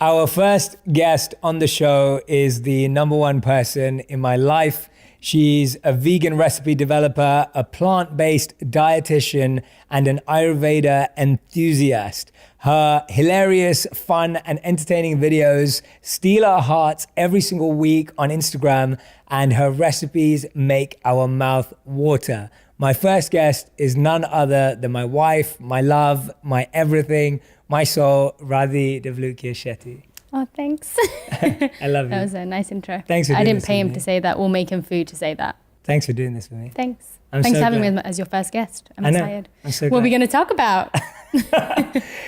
Our first guest on the show is the number one person in my life. She's a vegan recipe developer, a plant-based dietitian, and an Ayurveda enthusiast. Her hilarious, fun, and entertaining videos steal our hearts every single week on Instagram, and her recipes make our mouth water. My first guest is none other than my wife, my love, my everything, my soul, Radhi Devlukia Shetty. Oh, thanks. I love you. That was a nice intro. Thanks for doing I didn't this pay with him me. to say that or make him food to say that. Thanks for doing this for me. Thanks. I'm Thanks so for having glad. me as your first guest. I'm I know. excited. I'm so What are we glad. going to talk about?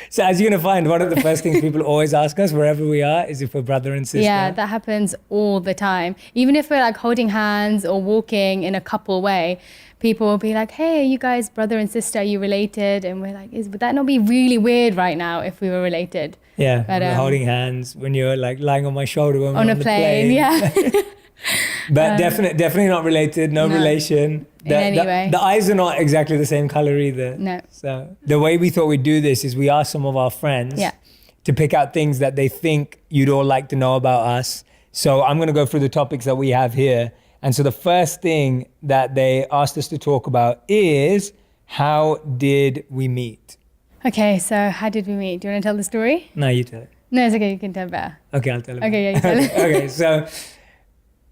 So as you're going to find, one of the first things people always ask us wherever we are is if we're brother and sister. Yeah, that happens all the time. Even if we're like holding hands or walking in a couple way, people will be like, hey, are you guys brother and sister? Are you related? And we're like, would that not be really weird right now if we were related? Yeah, But, when we're holding hands, when you're like lying on my shoulder when On we're a on the plane, yeah. But definitely not related, no relation. In any way. The eyes are not exactly the same color either. No. So the way we thought we'd do this is we asked some of our friends Yeah. to pick out things that they think you'd all like to know about us. So I'm going to go through the topics that we have here. And so the first thing that they asked us to talk about is, how did we meet? Okay, so how did we meet? Do you want to tell the story? No, you tell it. No, it's okay. You can tell better. Okay, I'll tell it. Okay, yeah, you tell it. Okay, so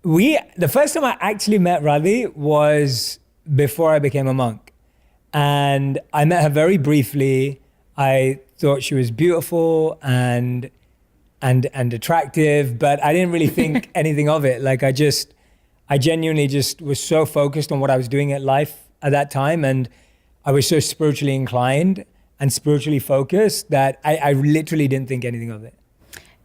the first time I actually met Radhi was before I became a monk. And I met her very briefly. I thought she was beautiful and attractive, but I didn't really think anything of it. Like I genuinely just was so focused on what I was doing at life at that time. And I was so spiritually inclined and spiritually focused that I literally didn't think anything of it.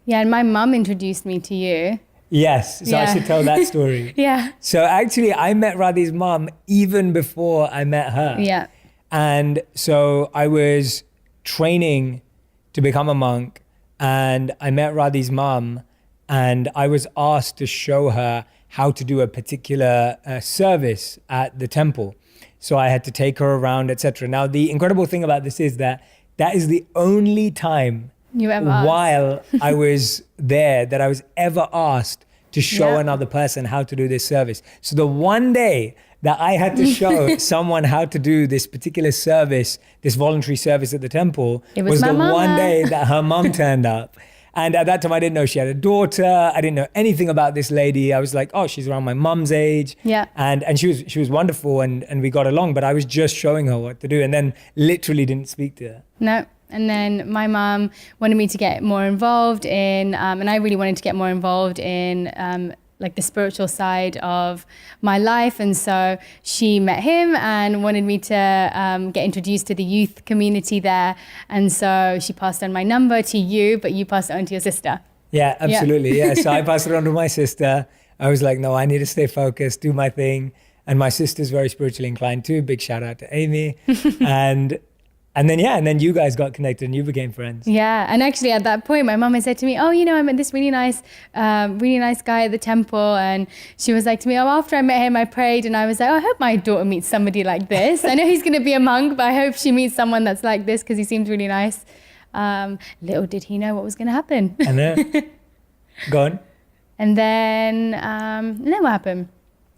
Yeah, and my mum introduced me to you. Yes, so I Yeah. should tell that story. Yeah. So actually, I met Radhi's mom even before I met her. Yeah. And so I was training to become a monk, and I met Radhi's mom, and I was asked to show her how to do a particular service at the temple. So I had to take her around, etc. Now, the incredible thing about this is that is the only time You ever asked? while I was there that I was ever asked to show Yeah. another person how to do this service. So the one day that I had to show someone how to do this particular service, this voluntary service at the temple, It was my the mama. one day that her mom turned up. And at that time, I didn't know she had a daughter. I didn't know anything about this lady. I was like, oh, she's around my mom's age. Yeah. And she was wonderful, and we got along, but I was just showing her what to do, and then literally didn't speak to her. No. And then my mum wanted me to get more involved in, and I really wanted to get more involved in like the spiritual side of my life. And so she met him and wanted me to get introduced to the youth community there. And so she passed on my number to you, but you passed it on to your sister. Yeah, absolutely. Yeah. So I passed it on to my sister. I was like, no, I need to stay focused, do my thing. And my sister's very spiritually inclined too. Big shout out to Amy. And then you guys got connected and you became friends. Yeah, and actually at that point, my mum had said to me, oh, you know, I met this really nice guy at the temple. And she was like to me, oh, after I met him, I prayed. And I was like, oh, I hope my daughter meets somebody like this. I know he's going to be a monk, but I hope she meets someone that's like this because he seems really nice. Little did he know what was going to happen. And then, go on. And then what happened?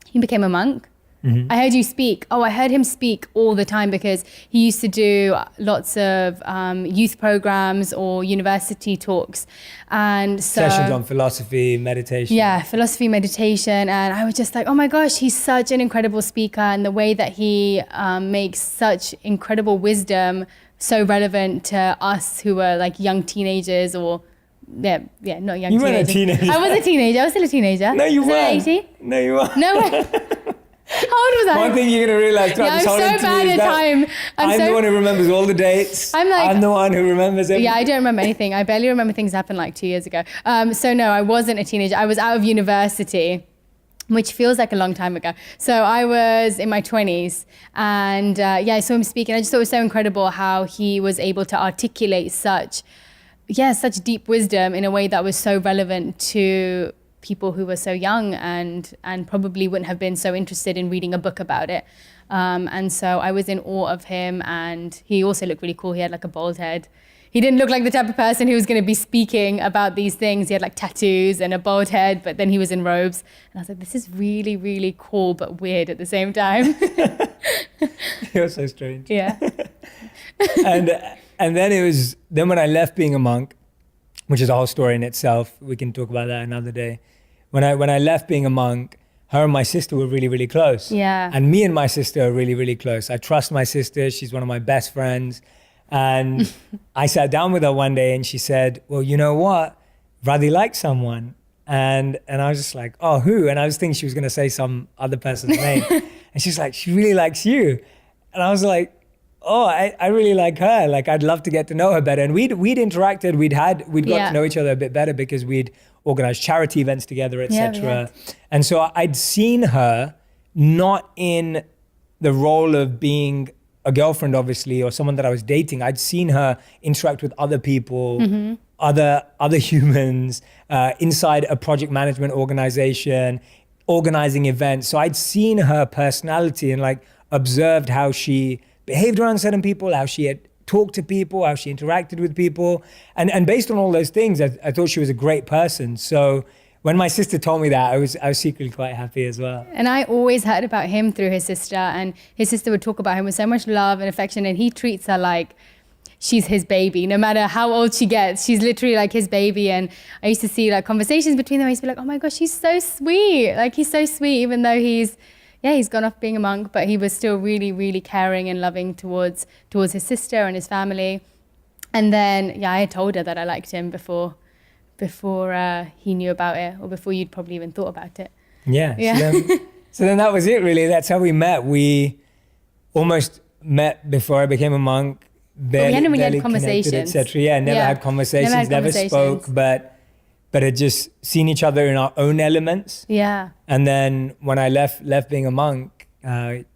He became a monk. Mm-hmm. I heard you speak. Oh, I heard him speak all the time because he used to do lots of youth programs or university talks. And so, Sessions on philosophy, meditation. yeah, philosophy, meditation. And I was just like, oh my gosh, he's such an incredible speaker. And the way that he makes such incredible wisdom so relevant to us who were like young teenagers or not young You teenagers. weren't a teenager. I was a teenager. I was still a teenager. No, you was I weren't. 18? No, you weren't. No. How old was I? One thing you're going to realize throughout Yeah, this I'm whole so interview bad is at that time. I'm the one who remembers all the dates. I'm the one who remembers everything. Yeah, I don't remember anything. I barely remember things that happened like 2 years ago. So no, I wasn't a teenager. I was out of university, which feels like a long time ago. So I was in my 20s and I saw him speak and I just thought it was so incredible how he was able to articulate such deep wisdom in a way that was so relevant to people who were so young and probably wouldn't have been so interested in reading a book about it. And so I was in awe of him, and he also looked really cool. He had like a bald head. he didn't look like the type of person who was going to be speaking about these things. He had like tattoos and a bald head, but then he was in robes. And I was like, this is really, really cool, but weird at the same time. You're so strange. Yeah. And then when I left being a monk, which is a whole story in itself, we can talk about that another day. When I left being a monk, her and my sister were really, really close. Yeah. And me and my sister are really, really close. I trust my sister. She's one of my best friends. And I sat down with her one day and she said, well, you know what? Radhi likes someone. And I was just like, oh, who? And I was thinking she was going to say some other person's name. And she's like, she really likes you. And I was like, oh, I really like her. Like, I'd love to get to know her better. And we'd interacted. We'd got to know each other a bit better because we'd organized charity events together, etc. Yeah. And so I'd seen her not in the role of being a girlfriend, obviously, or someone that I was dating. I'd seen her interact with other people, other humans, inside a project management organization, organizing events. So I'd seen her personality and like observed how she behaved around certain people, how she had talked to people, how she interacted with people. And based on all those things, I thought she was a great person. So when my sister told me that, I was secretly quite happy as well. And I always heard about him through his sister, and his sister would talk about him with so much love and affection, and he treats her like she's his baby. No matter how old she gets, she's literally like his baby. And I used to see like conversations between them. I used to be like, oh my gosh, he's so sweet. Like, he's so sweet, even though he's gone off being a monk, but he was still really, really caring and loving towards his sister and his family. And then, I had told her that I liked him before he knew about it, or before you'd probably even thought about it. Yeah. So then that was it, really. That's how we met. We almost met before I became a monk. We hadn't really had conversations, etc. Never had conversations, never spoke, but had just seen each other in our own elements. Yeah. And then when I left being a monk, later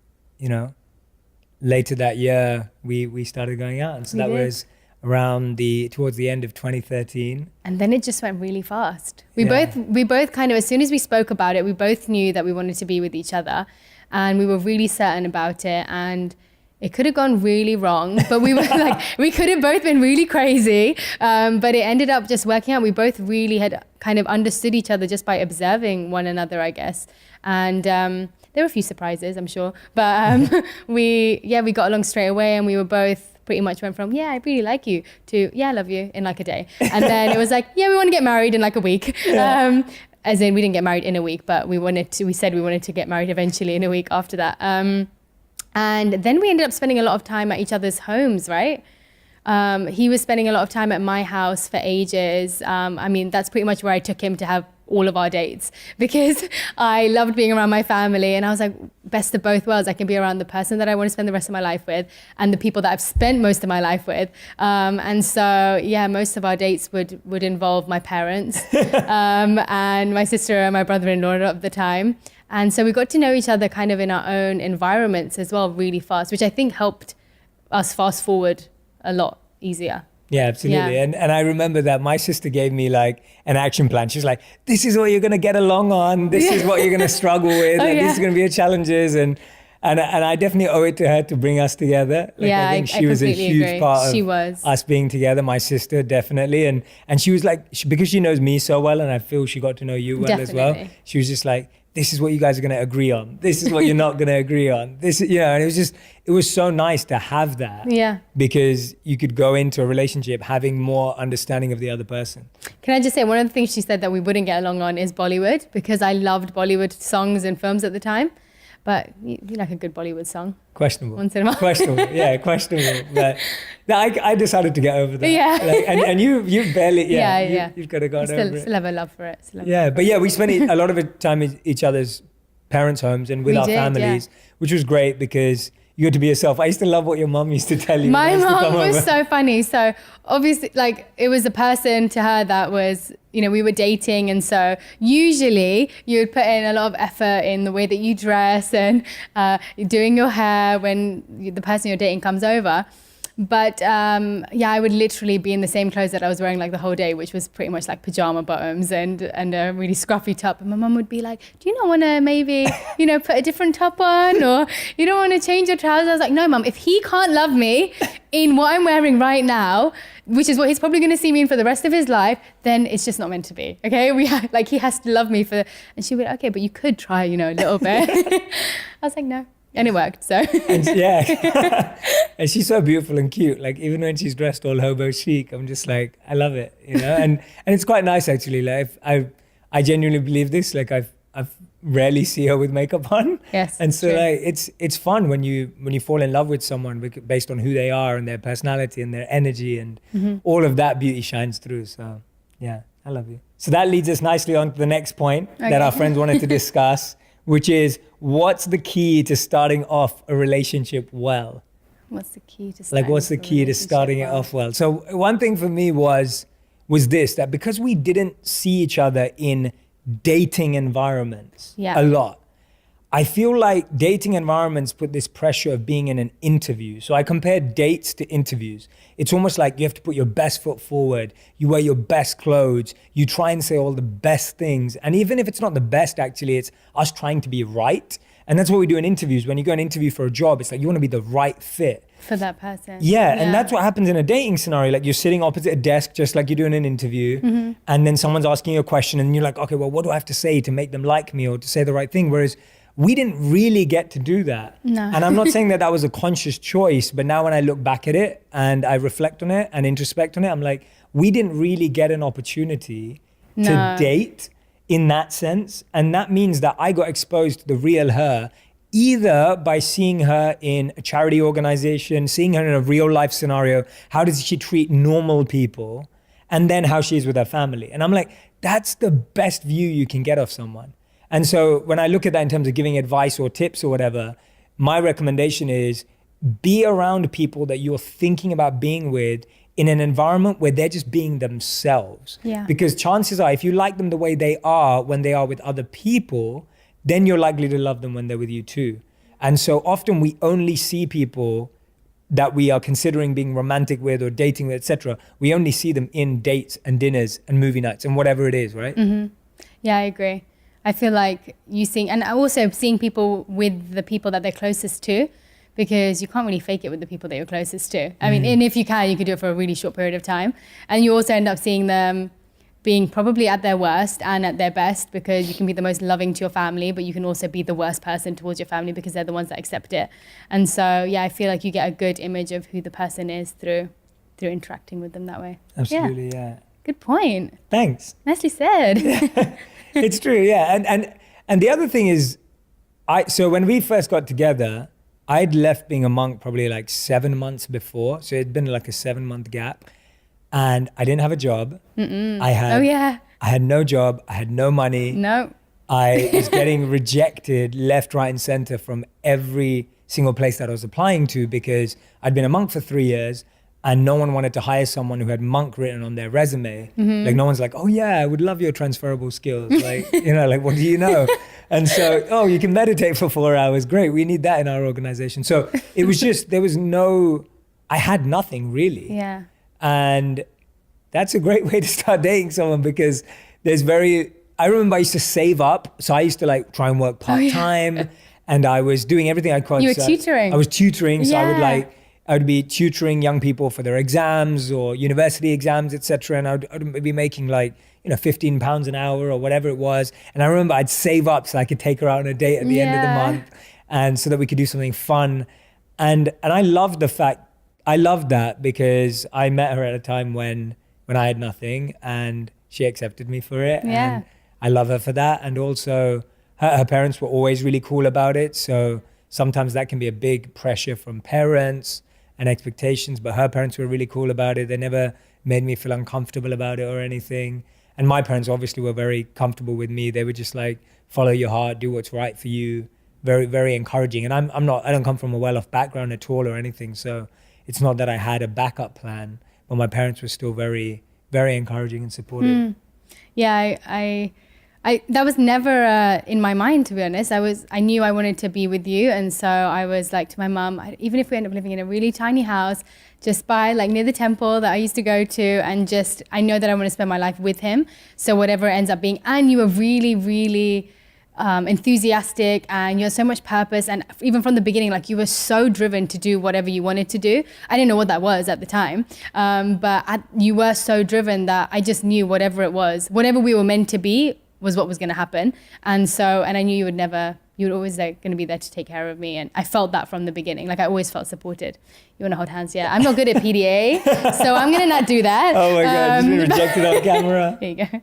that year, we started going out. And so that was around towards the end of 2013. And then it just went really fast. We both kind of, as soon as we spoke about it, we both knew that we wanted to be with each other, and we were really certain about it. And it could have gone really wrong, but we were like, we could have both been really crazy. But it ended up just working out. We both really had kind of understood each other just by observing one another, I guess. And there were a few surprises, I'm sure. But we got along straight away, and we were both pretty much went from, I really like you, to, I love you, in like a day. And then it was like, we want to get married in like a week. As in, we didn't get married in a week, but we said we wanted to get married eventually in a week after that. And then we ended up spending a lot of time at each other's homes, right? He was spending a lot of time at my house for ages. That's pretty much where I took him to have all of our dates, because I loved being around my family, and I was like, best of both worlds. I can be around the person that I want to spend the rest of my life with and the people that I've spent most of my life with. And so, most of our dates would involve my parents and my sister and my brother-in-law at the time. And so we got to know each other kind of in our own environments as well, really fast, which I think helped us fast forward a lot easier. Yeah, absolutely. Yeah. And I remember that my sister gave me like an action plan. She's like, this is what you're going to get along on. This is what you're going to struggle with. These are going to be your challenges. And I definitely owe it to her to bring us together. Like, I think she was a huge part of us being together, my sister, definitely. And she was like, because she knows me so well, and I feel she got to know you well as well. She was just like, this is what you guys are going to agree on. This is what you're not going to agree on. And it was so nice to have that. Yeah. Because you could go into a relationship having more understanding of the other person. Can I just say, one of the things she said that we wouldn't get along on is Bollywood, because I loved Bollywood songs and films at the time. But you like a good Bollywood song. Questionable. Once in a while. Questionable. But I decided to get over that. Yeah. And you barely, you've got to go over it. Still have a love for it. We spent a lot of time in each other's parents' homes and with our families, which was great because you had to be yourself. I used to love what your mum used to tell you. My mum was so funny. So obviously, like, it was a person to her that was, we were dating. And so usually you would put in a lot of effort in the way that you dress and doing your hair when the person you're dating comes over. But yeah, I would literally be in the same clothes that I was wearing like the whole day, which was pretty much like pajama bottoms and a really scruffy top. And my mum would be like, do you not want to maybe, you know, put a different top on, or you don't want to change your trousers? I was like, no, mum, if he can't love me in what I'm wearing right now, which is what he's probably going to see me in for the rest of his life, then it's just not meant to be. Okay, like he has to love me for. And she would, okay, but you could try, you know, a little bit. I was like, no. And it worked, so. And yeah. And she's so beautiful and cute. Like, even when she's dressed all hobo chic, I'm just like, I love it, you know? And it's quite nice, actually. Like, I genuinely believe this. Like, I've rarely see her with makeup on. Yes. And so, true. like, it's fun when you fall in love with someone based on who they are and their personality and their energy, and all of that beauty shines through. So, yeah, I love you. So that leads us nicely on to the next point that our friends wanted to discuss, which is, what's the key to starting off a relationship well? What's the key to starting it off well? So one thing for me was this, that because we didn't see each other in dating environments a lot, I feel like dating environments put this pressure of being in an interview. So I compare dates to interviews. It's almost like you have to put your best foot forward. You wear your best clothes. You try and say all the best things. And even if it's not the best, actually, it's us trying to be right. And that's what we do in interviews. When you go and interview for a job, it's like you want to be the right fit for that person. Yeah, and that's what happens in a dating scenario. Like, you're sitting opposite a desk just like you do in an interview, and then someone's asking you a question and you're like, okay, well, what do I have to say to make them like me or to say the right thing? Whereas we didn't really get to do that. No. And I'm not saying that was a conscious choice, but now when I look back at it and I reflect on it and introspect on it, I'm like, we didn't really get an opportunity to date in that sense. And that means that I got exposed to the real her, either by seeing her in a charity organization, seeing her in a real life scenario, how does she treat normal people, and then how she is with her family. And I'm like, that's the best view you can get of someone. And so when I look at that in terms of giving advice or tips or whatever, my recommendation is be around people that you're thinking about being with in an environment where they're just being themselves. Yeah. Because chances are, if you like them the way they are when they are with other people, then you're likely to love them when they're with you too. And so often we only see people that we are considering being romantic with or dating with, etc. We only see them in dates and dinners and movie nights and whatever it is, right? Yeah, I agree. I feel like and also seeing people with the people that they're closest to, because you can't really fake it with the people that you're closest to. I mean, and if you can, you could do it for a really short period of time. And you also end up seeing them being probably at their worst and at their best, because you can be the most loving to your family, but you can also be the worst person towards your family because they're the ones that accept it. And so, yeah, I feel like you get a good image of who the person is through interacting with them that way. Absolutely, yeah. Good point. Thanks. Nicely said. It's true, yeah. And the other thing is, so when we first got together, I'd left being a monk probably like 7 months before. So it'd been like a 7-month gap. And I didn't have a job. I had no job. I had no money. No. I was getting rejected left, right, and center from every single place that I was applying to, because I'd been a monk for 3 years and no one wanted to hire someone who had monk written on their resume. Like, no one's like, oh yeah, I would love your transferable skills. Like, like, what do you know? And so, oh, you can meditate for 4 hours. Great. We need that in our organization. So it was just, I had nothing really. Yeah. And that's a great way to start dating someone, because I remember I used to save up. So I used to like try and work part-time, and I was doing everything I could. You were tutoring. I was tutoring. So I would be tutoring young people for their exams or university exams, etc. And I'd be making like, £15 an hour or whatever it was. And I remember I'd save up so I could take her out on a date at the end of the month, and so that we could do something fun. And I loved that, because I met her at a time when I had nothing, and she accepted me for it. Yeah. And I love her for that. And also her parents were always really cool about it. So sometimes that can be a big pressure from parents and expectations, but her parents were really cool about it. They never made me feel uncomfortable about it or anything. And my parents obviously were very comfortable with me. They were just like, follow your heart, do what's right for you. Very, very encouraging. And I don't come from a well-off background at all or anything. So it's not that I had a backup plan, but my parents were still very, very encouraging and supportive. Yeah, I That was never in my mind, to be honest. I knew I wanted to be with you, and so I was like to my mum, even if we end up living in a really tiny house, just by like near the temple that I used to go to, and just I know that I want to spend my life with him. So whatever it ends up being, and you were really, really enthusiastic, and you had so much purpose, and even from the beginning, like you were so driven to do whatever you wanted to do. I didn't know what that was at the time, but you were so driven that I just knew whatever it was, whatever we were meant to be was what was going to happen. And I knew you would always going to be there to take care of me. And I felt that from the beginning. Like I always felt supported. You want to hold hands? Yeah. I'm not good at PDA, so I'm going to not do that. Oh my God, just been rejected on camera. There you go.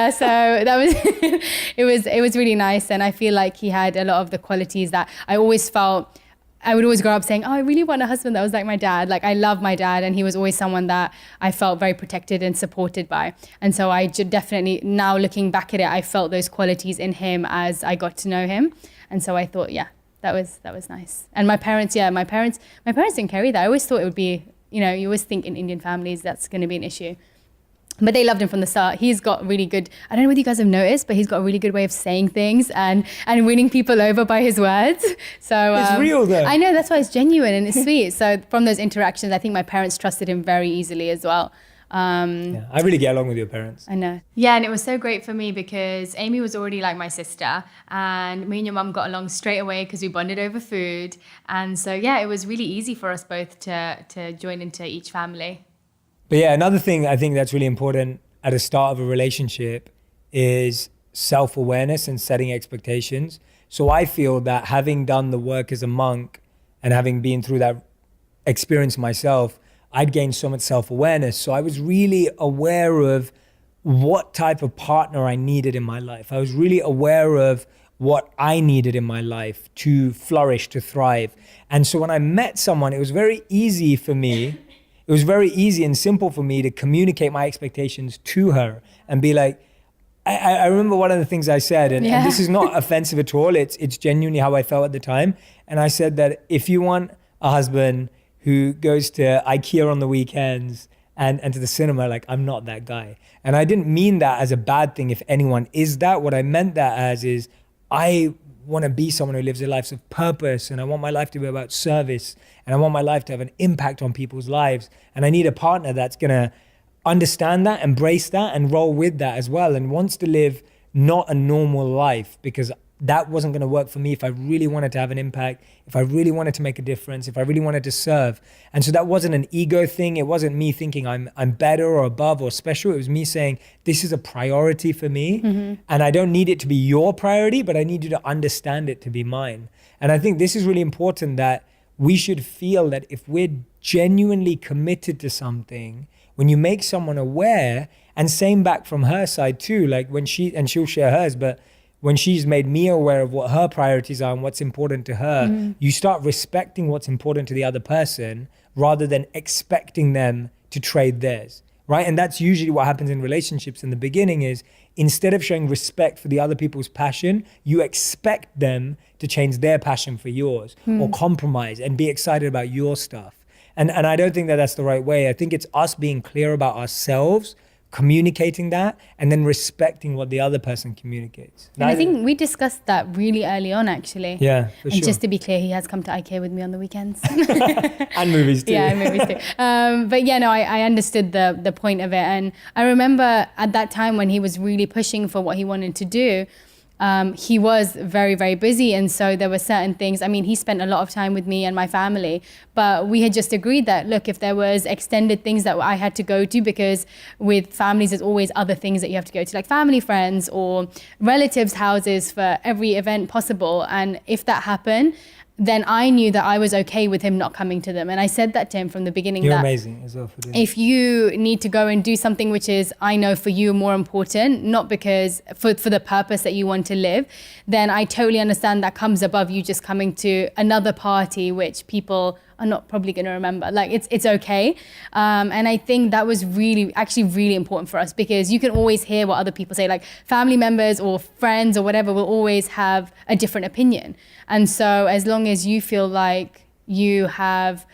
So that was, it was really nice. And I feel like he had a lot of the qualities that I always felt. I would always grow up saying, oh, I really want a husband that was like my dad. Like I love my dad, and he was always someone that I felt very protected and supported by. And so I definitely, now looking back at it, I felt those qualities in him as I got to know him. And so I thought, yeah, that was nice. And my parents didn't carry that. I always thought it would be, you always think in Indian families that's going to be an issue. But they loved him from the start. He's got really good, I don't know whether you guys have noticed, but he's got a really good way of saying things and winning people over by his words. So it's real though. I know, that's why it's genuine and it's sweet. So from those interactions, I think my parents trusted him very easily as well. I really get along with your parents. I know. Yeah, and it was so great for me because Amy was already like my sister, and me and your mum got along straight away because we bonded over food. And so, yeah, it was really easy for us both to join into each family. But yeah, another thing I think that's really important at the start of a relationship is self-awareness and setting expectations. So I feel that having done the work as a monk and having been through that experience myself, I'd gained so much self-awareness. So I was really aware of what type of partner I needed in my life. I was really aware of what I needed in my life to flourish, to thrive. And so when I met someone, it was very easy for me. It was very easy and simple for me to communicate my expectations to her and be like, I remember one of the things I said, and this is not offensive at all. It's genuinely how I felt at the time. And I said that if you want a husband who goes to IKEA on the weekends and to the cinema, like I'm not that guy. And I didn't mean that as a bad thing if anyone is that. What I meant that as is I want to be someone who lives a life of purpose, and I want my life to be about service, and I want my life to have an impact on people's lives. And I need a partner that's going to understand that, embrace that, and roll with that as well, and wants to live not a normal life, because that wasn't going to work for me if I really wanted to have an impact, if I really wanted to make a difference, if I really wanted to serve. And so that wasn't an ego thing. It wasn't me thinking I'm better or above or special. It was me saying, this is a priority for me. Mm-hmm. And I don't need it to be your priority, but I need you to understand it to be mine. And I think this is really important, that we should feel that if we're genuinely committed to something, when you make someone aware, and same back from her side too, like when she'll share hers, but when she's made me aware of what her priorities are and what's important to her, you start respecting what's important to the other person rather than expecting them to trade theirs, right? And that's usually what happens in relationships in the beginning is, instead of showing respect for the other people's passion, you expect them to change their passion for yours or compromise and be excited about your stuff. And I don't think that that's the right way. I think it's us being clear about ourselves, communicating that, and then respecting what the other person communicates. And I think we discussed that really early on, actually. Yeah, for and sure. just to be clear, he has come to IKEA with me on the weekends. And movies too. Yeah, and movies too. But yeah, no, I understood the point of it. And I remember at that time when he was really pushing for what he wanted to do, he was very, very busy. And so there were certain things, I mean, he spent a lot of time with me and my family, but we had just agreed that, look, if there was extended things that I had to go to, because with families, there's always other things that you have to go to, like family, friends, or relatives' houses for every event possible. And if that happened, then I knew that I was okay with him not coming to them. And I said that to him from the beginning. You're that amazing as well for doing if you need to go and do something which is, I know for you, more important, not because for the purpose that you want to live, then I totally understand that comes above you just coming to another party, which people are not probably going to remember. Like it's okay. And I think that was actually really important for us, because you can always hear what other people say, like family members or friends or whatever will always have a different opinion. And so as long as you feel like you have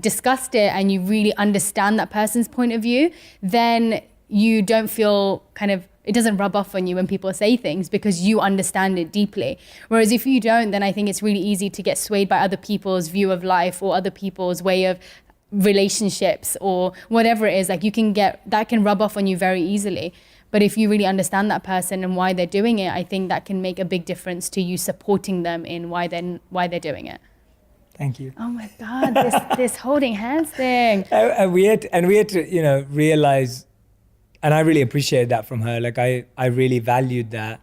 discussed it and you really understand that person's point of view, then you don't feel kind of it doesn't rub off on you when people say things because you understand it deeply. Whereas if you don't, then I think it's really easy to get swayed by other people's view of life or other people's way of relationships or whatever it is. Like that can rub off on you very easily. But if you really understand that person and why they're doing it, I think that can make a big difference to you supporting them in why they're doing it. Thank you. Oh my God, this holding hands thing. And we had to, realize, and I really appreciated that from her. Like I really valued that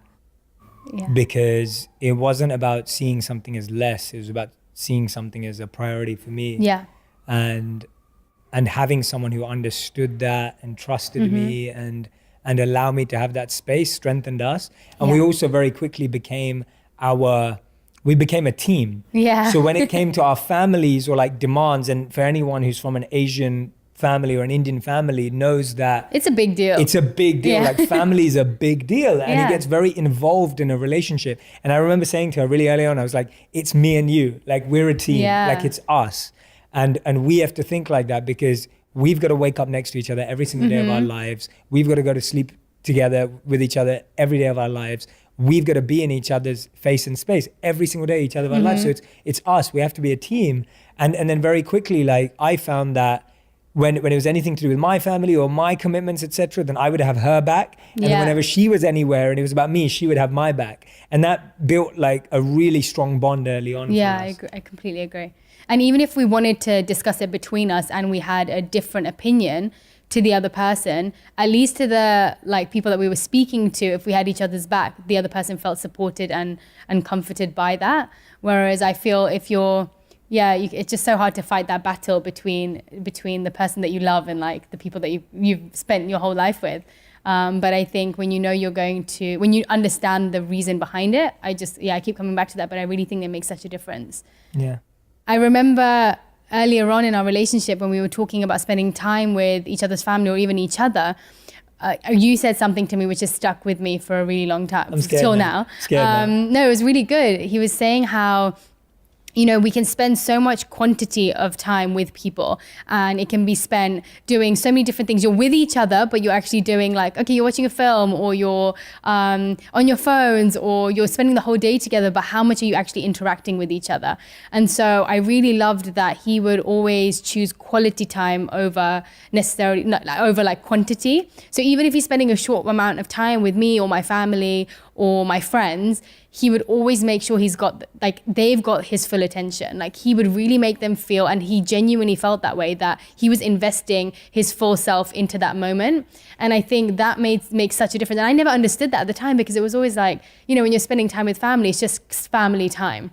because it wasn't about seeing something as less. It was about seeing something as a priority for me. Yeah. And having someone who understood that and trusted me and allowed me to have that space strengthened us. And we also very quickly became a team. Yeah. So when it came to our families or like demands, and for anyone who's from an Asian family or an Indian family knows that it's a big deal. It's a big deal. Yeah. Like family is a big deal and it gets very involved in a relationship. And I remember saying to her really early on, I was like, it's me and you, like we're a team, like it's us. And we have to think like that because we've got to wake up next to each other every single day of our lives. We've got to go to sleep together with each other every day of our lives. We've got to be in each other's face and space every single day, each other of our lives. So it's us. We have to be a team. And then very quickly, like I found that when it was anything to do with my family or my commitments, etc., then I would have her back. And then whenever she was anywhere and it was about me, she would have my back. And that built like a really strong bond early on. Yeah, for us. I completely agree. And even if we wanted to discuss it between us and we had a different opinion to the other person, at least to the like people that we were speaking to, if we had each other's back, the other person felt supported and comforted by that. Whereas I feel if you're, it's just so hard to fight that battle between the person that you love and like the people that you've spent your whole life with. But I think when you know when you understand the reason behind it, I keep coming back to that, but I really think it makes such a difference. Yeah. I remember earlier on in our relationship when we were talking about spending time with each other's family or even each other, you said something to me which has stuck with me for a really long time. I'm scared till now. now. No, it was really good. He was saying how we can spend so much quantity of time with people and it can be spent doing so many different things. You're with each other, but you're actually doing like, okay, you're watching a film or you're on your phones or you're spending the whole day together, but how much are you actually interacting with each other? And so I really loved that he would always choose quality time over quantity. So even if he's spending a short amount of time with me or my family or my friends, he would always make sure they've got his full attention. Like he would really make them feel, and he genuinely felt that way, that he was investing his full self into that moment. And I think that makes such a difference. And I never understood that at the time because it was always like, when you're spending time with family, it's just family time.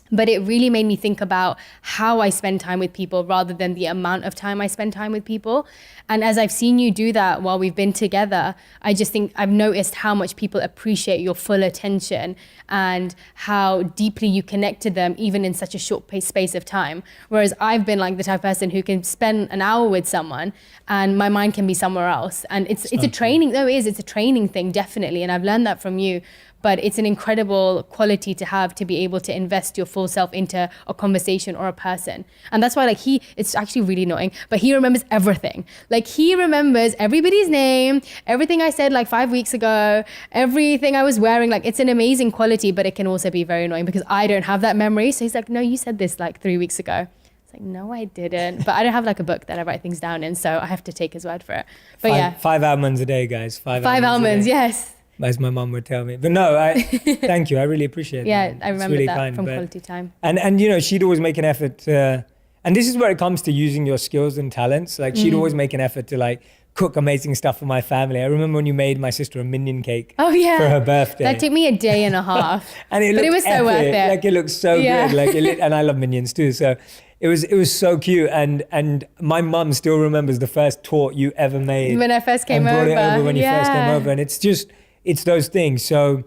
But it really made me think about how I spend time with people rather than the amount of time I spend time with people. And as I've seen you do that while we've been together, I just think I've noticed how much people appreciate your full attention and how deeply you connect to them even in such a short space of time. Whereas I've been like the type of person who can spend an hour with someone and my mind can be somewhere else. And it's a training, it's a training thing, definitely. And I've learned that from you. But it's an incredible quality to have, to be able to invest your full self into a conversation or a person. And that's why it's actually really annoying, but he remembers everything. Like he remembers everybody's name, everything I said like 5 weeks ago, everything I was wearing. Like it's an amazing quality, but it can also be very annoying because I don't have that memory. So he's like, no, you said this like 3 weeks ago. It's like, no, I didn't. But I don't have like a book that I write things down in, so I have to take his word for it. But 5 almonds a day, guys. 5 almonds, yes. As my mom would tell me. But no, thank you. I really appreciate that. Yeah, I remember really that kind, from quality time. And she'd always make an effort and this is where it comes to using your skills and talents. Like she'd always make an effort to like cook amazing stuff for my family. I remember when you made my sister a minion cake for her birthday. That took me a day and a half. But it was so worth it. Like it looked so good. Like and I love minions too. So it was so cute. And my mum still remembers the first tort you ever made. When I first came over. And brought it over when you first came over. And it's those things. So,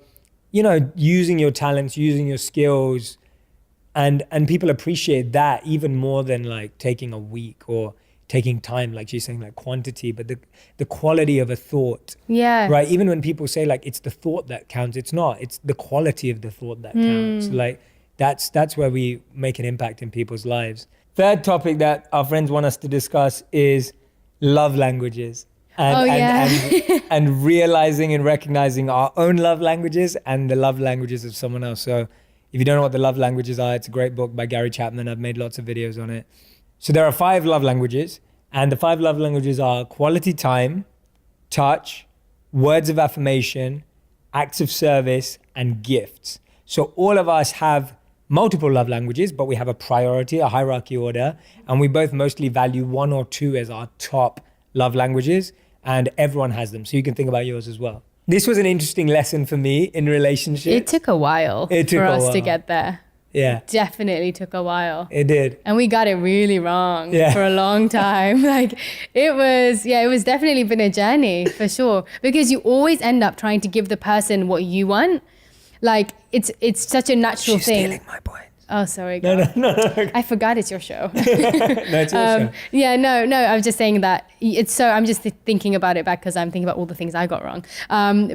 using your talents, using your skills, and people appreciate that even more than like taking a week or taking time, like she's saying, like quantity, but the quality of a thought. Yeah. Right. Even when people say like it's the thought that counts, it's not. It's the quality of the thought that counts. Like that's where we make an impact in people's lives. Third topic that our friends want us to discuss is love languages. and realizing and recognizing our own love languages and the love languages of someone else. So if you don't know what the love languages are, it's a great book by Gary Chapman. I've made lots of videos on it. So there are 5 love languages, and the 5 love languages are quality time, touch, words of affirmation, acts of service, and gifts. So all of us have multiple love languages, but we have a priority, a hierarchy order, and we both mostly value 1 or 2 as our top love languages, and everyone has them. So you can think about yours as well. This was an interesting lesson for me in relationships. It took a while for us to get there. Yeah. Definitely took a while. It did. And we got it really wrong for a long time. Like it was definitely been a journey for sure. Because you always end up trying to give the person what you want. Like it's such a natural thing. She's stealing my point. Oh, sorry. No. I forgot it's your show. No, it's your show. Yeah, no. I was just saying that I'm just thinking about it back because I'm thinking about all the things I got wrong.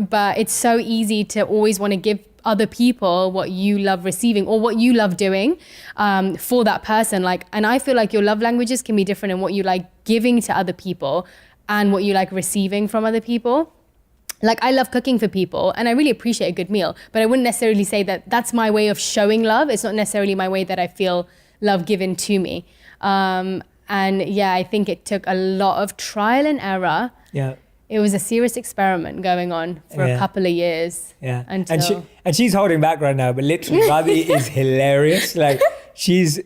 But it's so easy to always want to give other people what you love receiving or what you love doing for that person. Like, and I feel like your love languages can be different in what you like giving to other people and what you like receiving from other people. Like I love cooking for people and I really appreciate a good meal, but I wouldn't necessarily say that that's my way of showing love. It's not necessarily my way that I feel love given to me. And yeah, I think it took a lot of trial and error. Yeah. It was a serious experiment going on for a couple of years. Yeah. Until... And she's holding back right now, but literally Ravi is hilarious. Like she's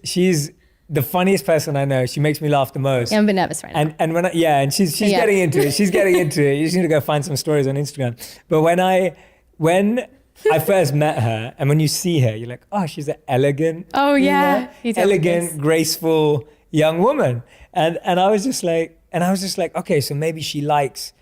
the funniest person I know. She makes me laugh the most. Yeah, I'm a bit nervous right now. And when she's getting into it. She's getting into it. You just need to go find some stories on Instagram. But when I first met her, and when you see her, you're like, oh, she's an elegant. Oh yeah, elegant, graceful young woman. And I was just like, okay, so maybe she likes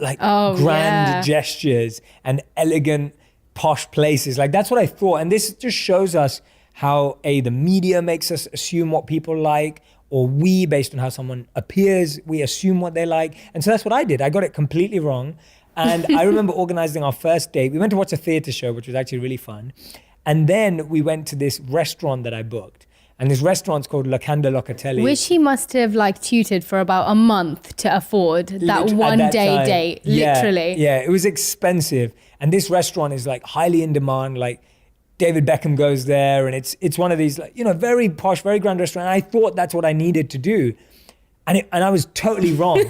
grand gestures and elegant, posh places. Like that's what I thought. And this just shows us how the media makes us assume what people like, or we, based on how someone appears, we assume what they like. And so that's what I did. I got it completely wrong. And I remember organizing our first date. We went to watch a theater show, which was actually really fun. And then we went to this restaurant that I booked. And this restaurant's called Locanda Locatelli. Which he must have tutored for about a month to afford that one day date, literally. Yeah, it was expensive. And this restaurant is like highly in demand, like David Beckham goes there, and it's one of these, like, very posh, very grand restaurant. And I thought that's what I needed to do. And I was totally wrong.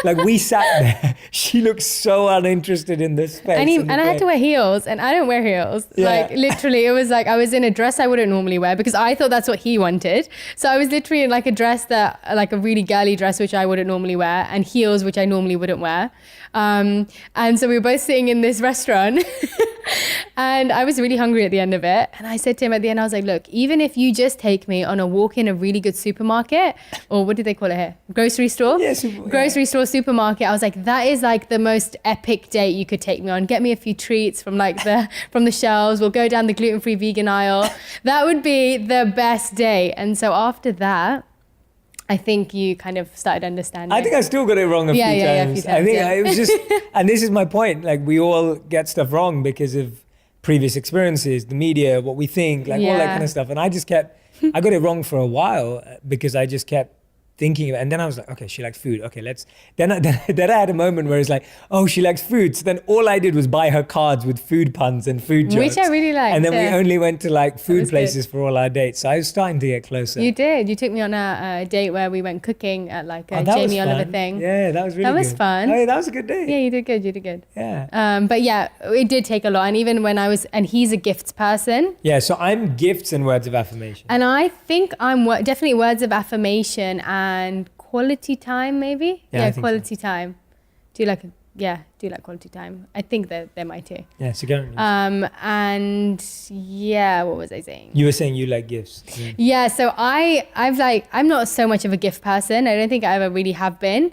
Like we sat there, she looked so uninterested in this space. And I had to wear heels, and I don't wear heels. Yeah. Like literally, it was like I was in a dress I wouldn't normally wear because I thought that's what he wanted. So I was literally in like a dress like a really girly dress, which I wouldn't normally wear, and heels, which I normally wouldn't wear. And so we were both sitting in this restaurant and I was really hungry at the end of it. And I said to him at the end, I was like, look, even if you just take me on a walk in a really good supermarket, or what do they call it here? Grocery store? Grocery store, supermarket. I was like, that is like the most epic date you could take me on. Get me a few treats from from the shelves. We'll go down the gluten-free vegan aisle. That would be the best date. And so after that, I think you kind of started understanding. I think I still got it wrong a few times. Yeah, a few times. I think it was just, and this is my point. Like we all get stuff wrong because of previous experiences, the media, what we think, like all that kind of stuff. And I got it wrong for a while because I just kept thinking of it. And then I was like, okay, she likes food. Okay, then I had a moment where it's like, oh, she likes food. So then all I did was buy her cards with food puns and food jokes. Which I really liked. And then we only went to like food places for all our dates. So I was starting to get closer. You did. You took me on a date where we went cooking at like a Jamie Oliver thing. Yeah, that was really good. That was fun. Oh, yeah, that was a good day. Yeah, you did good. Yeah. But yeah, it did take a lot. And even when and he's a gifts person. Yeah, so I'm gifts and words of affirmation. And I think I'm definitely words of affirmation and quality time, maybe. Yeah, quality time. Do you like quality time? I think that they're my two. Yeah, so go. And yeah, what was I saying? You were saying you like gifts. Yeah, so I'm not so much of a gift person. I don't think I ever really have been.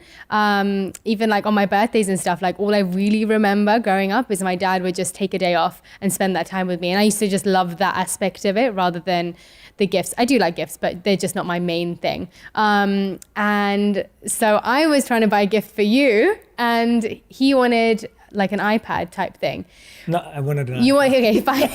Even like on my birthdays and stuff, like all I really remember growing up is my dad would just take a day off and spend that time with me. And I used to just love that aspect of it rather than the gifts. I do like gifts, but they're just not my main thing. And so I was trying to buy a gift for you, and he wanted like an iPad type thing. No, I wanted an iPad. Okay, fine.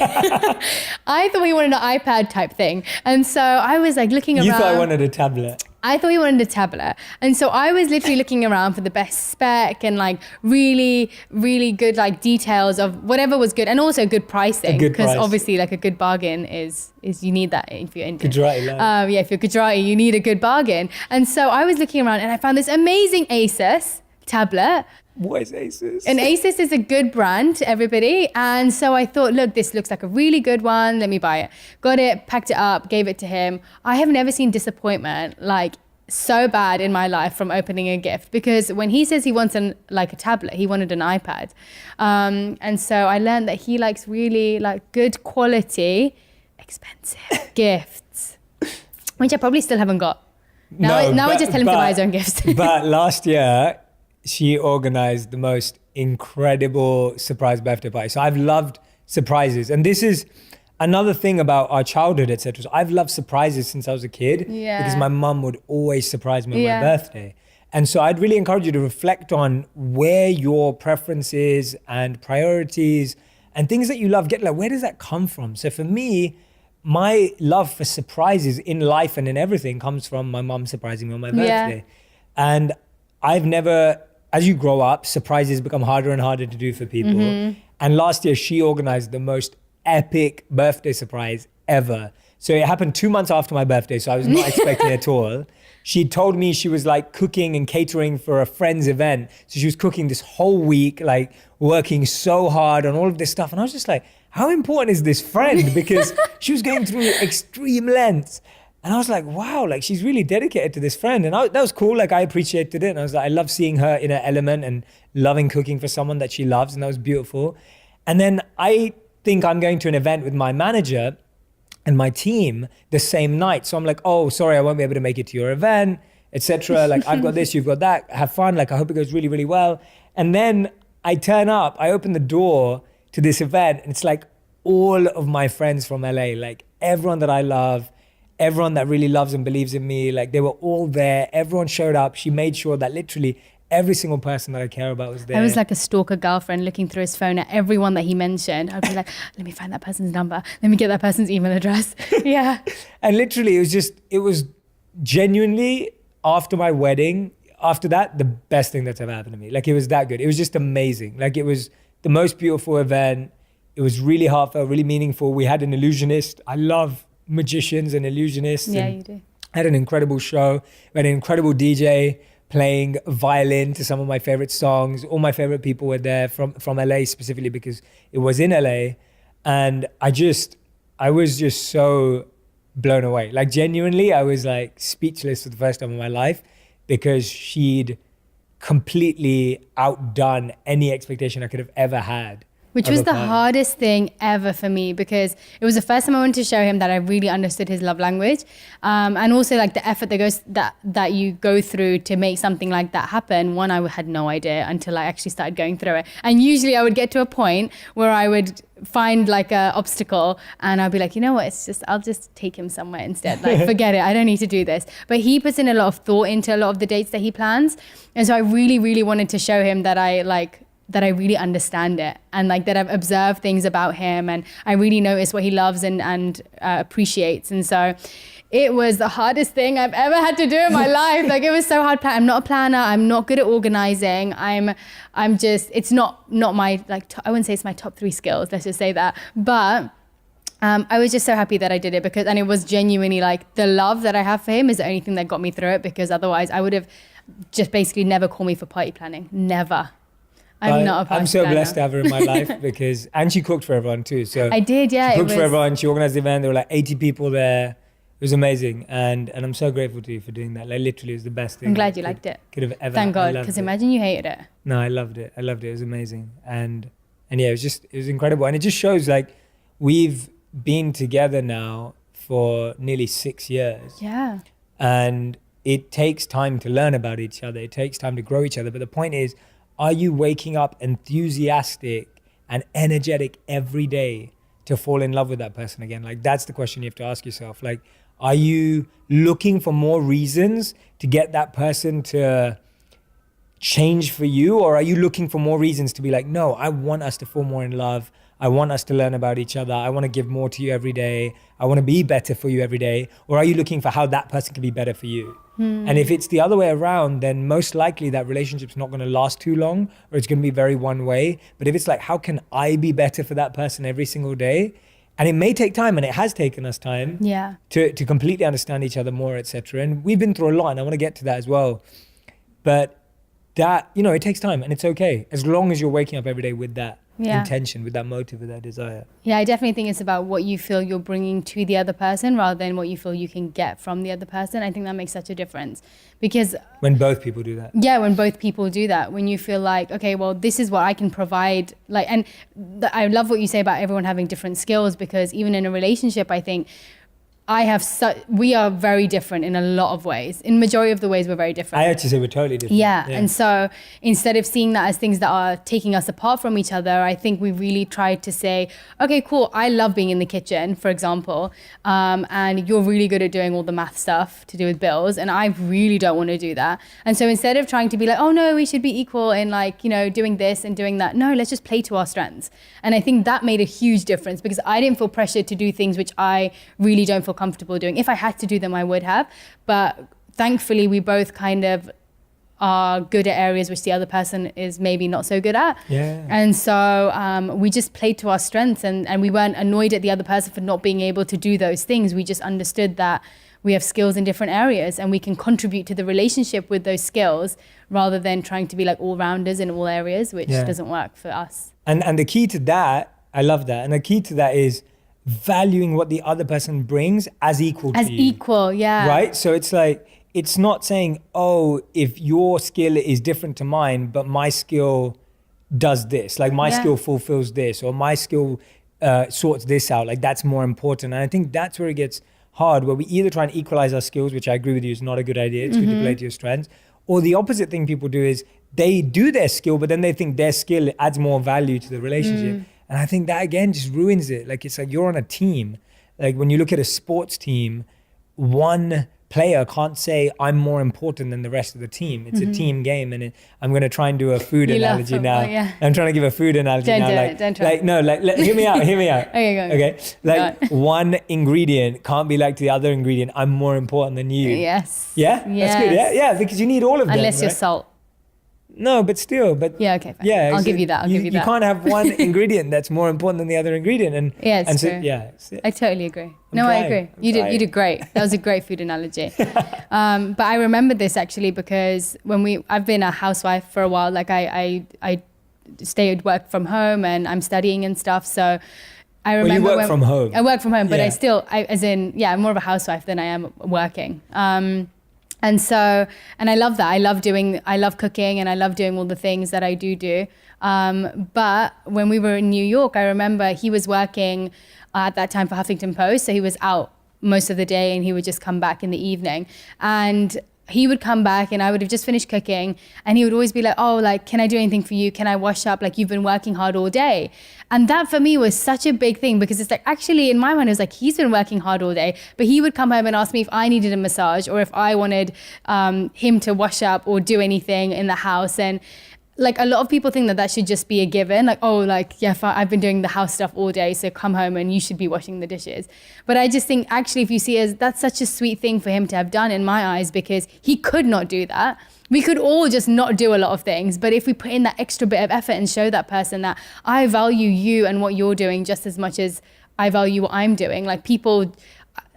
I thought he wanted an iPad type thing. And so I was like looking around. You thought I wanted a tablet. I thought he wanted a tablet. And so I was literally looking around for the best spec and like really, really good like details of whatever was good, and also good pricing. Because obviously like a good bargain is you need that if you're Indian. Gujarati. Yeah, if you're Gujarati, you need a good bargain. And so I was looking around and I found this amazing Asus tablet. What is Asus? And Asus is a good brand to everybody. And so I thought, look, this looks like a really good one. Let me buy it. Got it, packed it up, gave it to him. I have never seen disappointment like so bad in my life from opening a gift, because when he says he wants a tablet, he wanted an iPad. And so I learned that he likes really like good quality, expensive gifts, which I probably still haven't got. Now I just tell him to buy his own gifts. But last year, she organized the most incredible surprise birthday party. So I've loved surprises. And this is another thing about our childhood, etc. So I've loved surprises since I was a kid, because my mum would always surprise me on my birthday. And so I'd really encourage you to reflect on where your preferences and priorities and things that you love get, like, where does that come from? So for me, my love for surprises in life and in everything comes from my mum surprising me on my birthday. And I've never, as you grow up, surprises become harder and harder to do for people. And last year, she organized the most epic birthday surprise ever. So it happened 2 months after my birthday, so I was not expecting it at all. She told me she was like cooking and catering for a friend's event. So she was cooking this whole week, like working so hard on all of this stuff. And I was just like, how important is this friend? Because she was going through extreme lengths. And I was like, wow, like she's really dedicated to this friend. And that was cool. Like I appreciated it. And I was like, I love seeing her in her element and loving cooking for someone that she loves. And that was beautiful. And then I think I'm going to an event with my manager and my team the same night. So I'm like, oh, sorry, I won't be able to make it to your event, etc. Like I've got this, you've got that. Have fun. Like I hope it goes really, really well. And then I turn up, I open the door to this event, and it's like all of my friends from LA, like everyone that I love, everyone that really loves and believes in me, like they were all there. Everyone showed up. She made sure that literally every single person that I care about was there. I was like a stalker girlfriend looking through his phone at everyone that he mentioned. I'd be like, let me find that person's number. Let me get that person's email address. Yeah. And literally it was genuinely after my wedding, after that, the best thing that's ever happened to me. Like it was that good. It was just amazing. Like it was the most beautiful event. It was really heartfelt, really meaningful. We had an illusionist. I love magicians and illusionists. Yeah, and you do. Had an incredible show. We had an incredible DJ playing violin to some of my favorite songs. All my favorite people were there from LA specifically because it was in LA. And I was just so blown away. Like genuinely, I was like speechless for the first time in my life because she'd completely outdone any expectation I could have ever had. Which was the hardest thing ever for me, because it was the first time I wanted to show him that I really understood his love language, and also like the effort that you go through to make something like that happen. One, I had no idea until I actually started going through it. And usually I would get to a point where I would find like a obstacle and I'll be like, you know what, I'll just take him somewhere instead. Like forget it, I don't need to do this. But he puts in a lot of thought into a lot of the dates that he plans. And so I really, really wanted to show him that I really understand it, and like that I've observed things about him, and I really notice what he loves and appreciates. And so it was the hardest thing I've ever had to do in my life. Like it was so hard. I'm not a planner. I'm not good at organizing. I'm just, it's not my, like, I wouldn't say it's my top 3 skills. Let's just say that. But I was just so happy that I did it and it was genuinely like the love that I have for him is the only thing that got me through it, because otherwise I would have just basically never called me for party planning. Never. I'm so blessed to have her in my life and she cooked for everyone too. So I did, yeah. She cooked for everyone. She organized the event. There were like 80 people there. It was amazing. And I'm so grateful to you for doing that. Like literally it was the best thing. I'm glad you liked it. Could have ever. Thank God, because imagine you hated it. No, I loved it. It was amazing. And yeah, it was incredible. And it just shows like we've been together now for nearly 6 years. Yeah. And it takes time to learn about each other. It takes time to grow each other. But the point is, are you waking up enthusiastic and energetic every day to fall in love with that person again? Like that's the question you have to ask yourself. Like, are you looking for more reasons to get that person to change for you? Or are you looking for more reasons to be like, no, I want us to fall more in love. I want us to learn about each other. I want to give more to you every day. I want to be better for you every day. Or are you looking for how that person can be better for you? And if it's the other way around, then most likely that relationship's not going to last too long, or it's going to be very one way. But if it's like, how can I be better for that person every single day? And it may take time, and it has taken us time to completely understand each other more, etc. And we've been through a lot, and I want to get to that as well. But that, you know, it takes time, and it's okay as long as you're waking up every day with that intention, with that motive, with that desire. Yeah, I definitely think it's about what you feel you're bringing to the other person rather than what you feel you can get from the other person. I think that makes such a difference, because when both people do that. Yeah, when both people do that, when you feel like, okay, well, this is what I can provide. Like, and I love what you say about everyone having different skills, because even in a relationship, I think we are very different in a lot of ways. In majority of the ways, we're very different. I actually say we're totally different. Yeah. And so instead of seeing that as things that are taking us apart from each other, I think we really tried to say, okay, cool, I love being in the kitchen, for example, and you're really good at doing all the math stuff to do with bills, and I really don't want to do that. And so instead of trying to be like, oh no, we should be equal in, like, you know, doing this and doing that, no, let's just play to our strengths. And I think that made a huge difference, because I didn't feel pressured to do things which I really don't feel comfortable doing. If I had to do them, I would have. But thankfully, we both kind of are good at areas which the other person is maybe not so good at. Yeah. And so we just played to our strengths, and we weren't annoyed at the other person for not being able to do those things. We just understood that we have skills in different areas, and we can contribute to the relationship with those skills rather than trying to be like all-rounders in all areas, which doesn't work for us. And the key to that, I love that. And the key to that is valuing what the other person brings as equal to you. As equal, yeah. Right? So it's like, it's not saying, oh, if your skill is different to mine, but my skill does this, like my skill fulfills this, or my skill sorts this out, like that's more important. And I think that's where it gets hard, where we either try and equalize our skills, which I agree with you is not a good idea, it's good to play to your strengths, or the opposite thing people do is they do their skill, but then they think their skill adds more value to the relationship. And I think that, again, just ruins it. Like, it's like you're on a team. Like, when you look at a sports team, one player can't say, I'm more important than the rest of the team. It's a team game. And I'm going to try and do a food analogy now. I'm trying to give a food analogy now. Don't try. Hear me out. Okay, go. Okay. Like, one ingredient can't be like the other ingredient. I'm more important than you. Yes. Yeah? That's good. Yeah, because you need all of them. Unless you're salt. No, but still, yeah, okay, fine. Yeah, I'll give you that. You can't have one ingredient that's more important than the other ingredient, and it's so, true. Yeah, I totally agree. I agree. You did great. That was a great food analogy. But I remember this actually because I've been a housewife for a while. Like I work from home, and I'm studying and stuff. So I remember you work from home. I work from home, but I'm more of a housewife than I am working. And I love that. I love cooking, and I love doing all the things that I do. But when we were in New York, I remember he was working at that time for Huffington Post. So he was out most of the day, and he would just come back in the evening. And he would come back, and I would have just finished cooking, and he would always be like, oh, like, can I do anything for you? Can I wash up? Like, you've been working hard all day. And that for me was such a big thing, because it's like, actually in my mind, it was like, he's been working hard all day, but he would come home and ask me if I needed a massage, or if I wanted him to wash up or do anything in the house. And like, a lot of people think that should just be a given. Like, oh, like, yeah, I've been doing the house stuff all day, so come home and you should be washing the dishes. But I just think, actually, if you see it as, that's such a sweet thing for him to have done in my eyes, because he could not do that. We could all just not do a lot of things. But if we put in that extra bit of effort and show that person that I value you and what you're doing just as much as I value what I'm doing. Like, people,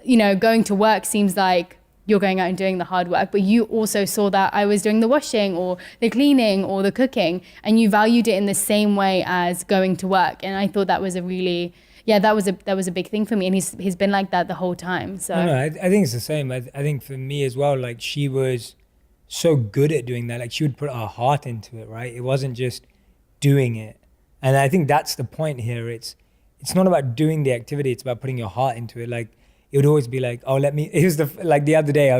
going to work seems like you're going out and doing the hard work, but you also saw that I was doing the washing or the cleaning or the cooking, and you valued it in the same way as going to work. And I thought that was that was a big thing for me. And he's been like that the whole time. So no, I think it's the same. I think for me as well, like, she was so good at doing that. Like, she would put her heart into it, right? It wasn't just doing it. And I think that's the point here. It's not about doing the activity. It's about putting your heart into it. Like, it would always be like, oh, the other day,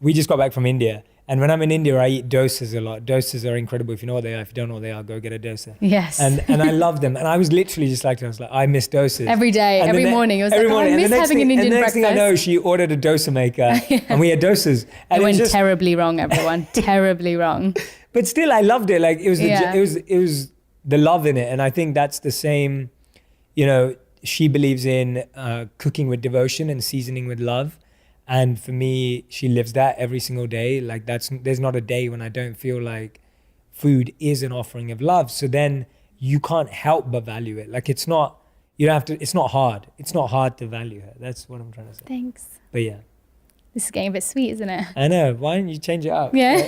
we just got back from India. And when I'm in India, I eat dosas a lot. Dosas are incredible. If you know what they are, if you don't know what they are, go get a dosa. Yes. And I love them. And I was literally just like, I miss dosas. Every day, and every morning. It was every like, morning. I miss having an Indian breakfast. And the next thing I know, she ordered a dosa maker and we had dosas. And it went terribly wrong, everyone. Terribly wrong. But still, I loved it. Like it was Yeah. it was the love in it, and I think that's the same. You know, she believes in cooking with devotion and seasoning with love, and for me, she lives that every single day. Like there's not a day when I don't feel like food is an offering of love. So then you can't help but value it. Like it's not. You don't have to. It's not hard. It's not hard to value her. That's what I'm trying to say. Thanks. But yeah. This is getting a bit sweet, isn't it? I know. Why don't you change it up? Yeah.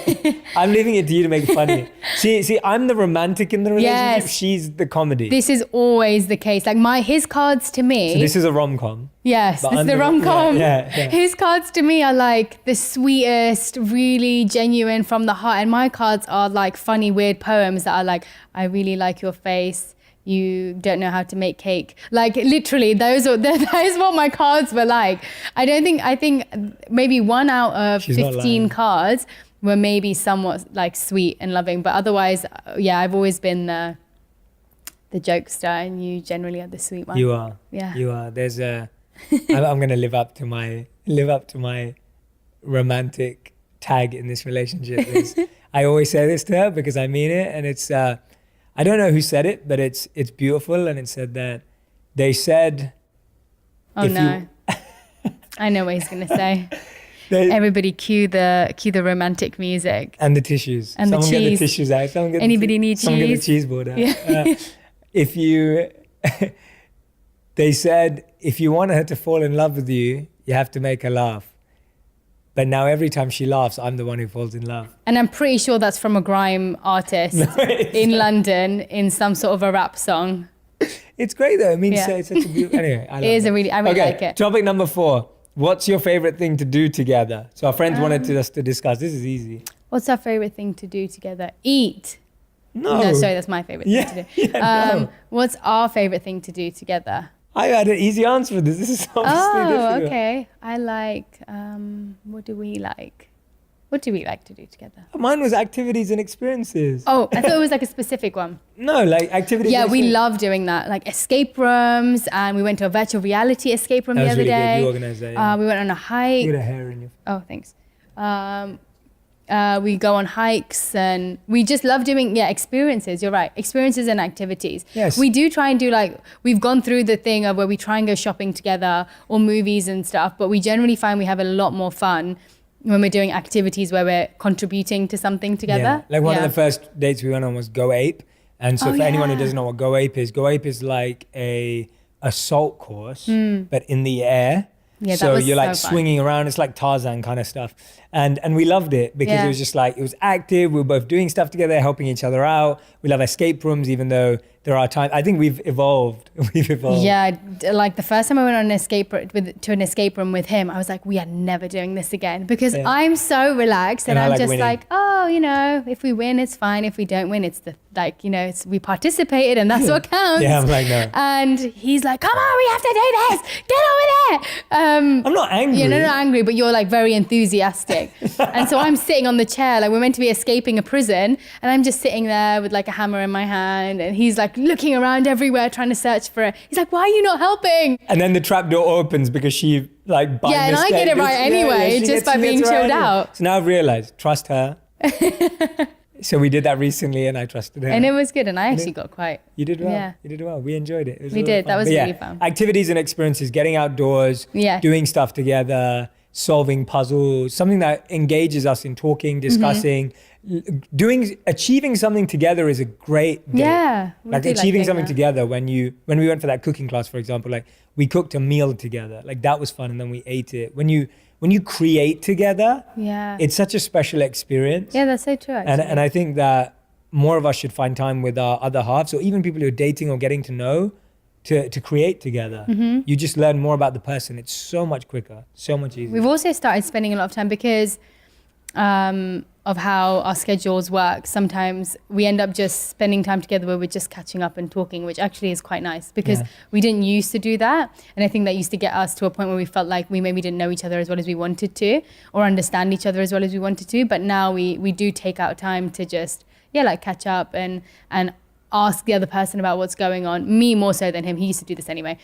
I'm leaving it to you to make it funny. See, I'm the romantic in the relationship. Yes. She's the comedy. This is always the case. Like his cards to me. So this is a rom-com. Yes, But this is I'm the the- rom-com. yeah. His cards to me are like the sweetest, really genuine from the heart. And my cards are like funny, weird poems that are like, I really like your face. You don't know how to make cake. Like literally, that is what my cards were like. I think maybe 1 out of She's not 15 lying. cards were maybe somewhat like sweet and loving. But otherwise, yeah, I've always been the jokester, and you generally are the sweet one. You are. Yeah. You are. There's a. I'm gonna live up to my romantic tag in this relationship. I always say this to her because I mean it, and it's. I don't know who said it, but it's beautiful, and it said that they said. Oh if no. I know what he's gonna say. They, Everybody cue the romantic music. and the tissues. And the Someone get the cheese. tissues out. Someone get Anybody need someone get the cheese? cheese board out. Yeah. If you, they said, if you want her to fall in love with you, you have to make her laugh. But now every time she laughs, I'm the one who falls in love. And I'm pretty sure that's from a grime artist in London in some sort of a rap song. It's great though. It means Yeah. it's such a beautiful. Anyway, I love It is it. I really Okay, like it. topic number 4. What's your favorite thing to do together? So our friends wanted us to discuss. This is easy. What's our favorite thing to do together? Eat. No. No, sorry, that's my favorite thing to do. No. What's our favorite thing to do together? I had an easy answer for this. This is obviously Oh, difficult. okay. I like, what do we like? What do we like to do together? Mine was activities and experiences. Oh, I thought it was like a specific one. No, like activities. Yeah, and we experiences. love doing that. Like escape rooms, and we went to a virtual reality escape room That the was other really good. day. You organised that, yeah. We went on a hike. You had a hair in your. Oh, thanks. We go on hikes, and we just love doing experiences. You're right, experiences and activities. Yes. We do try and do we've gone through the thing of where we try and go shopping together or movies and stuff, but we generally find we have a lot more fun when we're doing activities where we're contributing to something together. Yeah. Like one of the first dates we went on was Go Ape. And so Oh, for anyone who yeah. doesn't know what Go Ape is like a assault course, but in the air. Yeah, that so was you're like so fun. swinging around. It's like Tarzan kind of stuff. And we loved it because Yeah. it was just like, it was active. We were both doing stuff together, helping each other out. We love escape rooms, even though there are times, I think we've evolved. Yeah, like the first time I went on to an escape room with him, I was like, we are never doing this again, because Yeah. I'm so relaxed, and And I I'm like just winning. like, oh, if we win, it's fine. If we don't win, it's we participated, and that's what counts. Yeah, I'm like, no. And he's like, come on, we have to do this. Get over there. I'm not angry. You're not angry, but you're like very enthusiastic. And so I'm sitting on the chair, like we're meant to be escaping a prison, and I'm just sitting there with like a hammer in my hand, and he's like looking around everywhere trying to search for it. He's like, why are you not helping? And then the trap door opens because she like by Yeah, and I mistake get it right anyway, just by being it right chilled anyway. out. So now I've realized, trust her. So we did that recently, and I trusted her. And it was good, and I actually got quite. You did well. Yeah. You did well. We enjoyed it. It was We a lot of did. That fun. was But really fun. Activities and experiences, getting outdoors, Yeah. doing stuff together, solving puzzles, something that engages us in talking, discussing, achieving something together is a great date. Yeah, we Like do like achieving doing something that. together when we went for that cooking class, for example, like we cooked a meal together. Like that was fun, and then we ate it. When you create together, Yeah. it's such a special experience. Yeah, that's so true. Actually. And I think that more of us should find time with our other halves, or even people who are dating or getting to know, to create together. Mm-hmm. You just learn more about the person. It's so much quicker, so much easier. We've also started spending a lot of time because of how our schedules work. Sometimes we end up just spending time together where we're just catching up and talking, which actually is quite nice, because Yeah. we didn't used to do that. And I think that used to get us to a point where we felt like we maybe didn't know each other as well as we wanted to, or understand each other as well as we wanted to. But now we do take out time to just, like catch up and ask the other person about what's going on. Me more so than him. He used to do this anyway.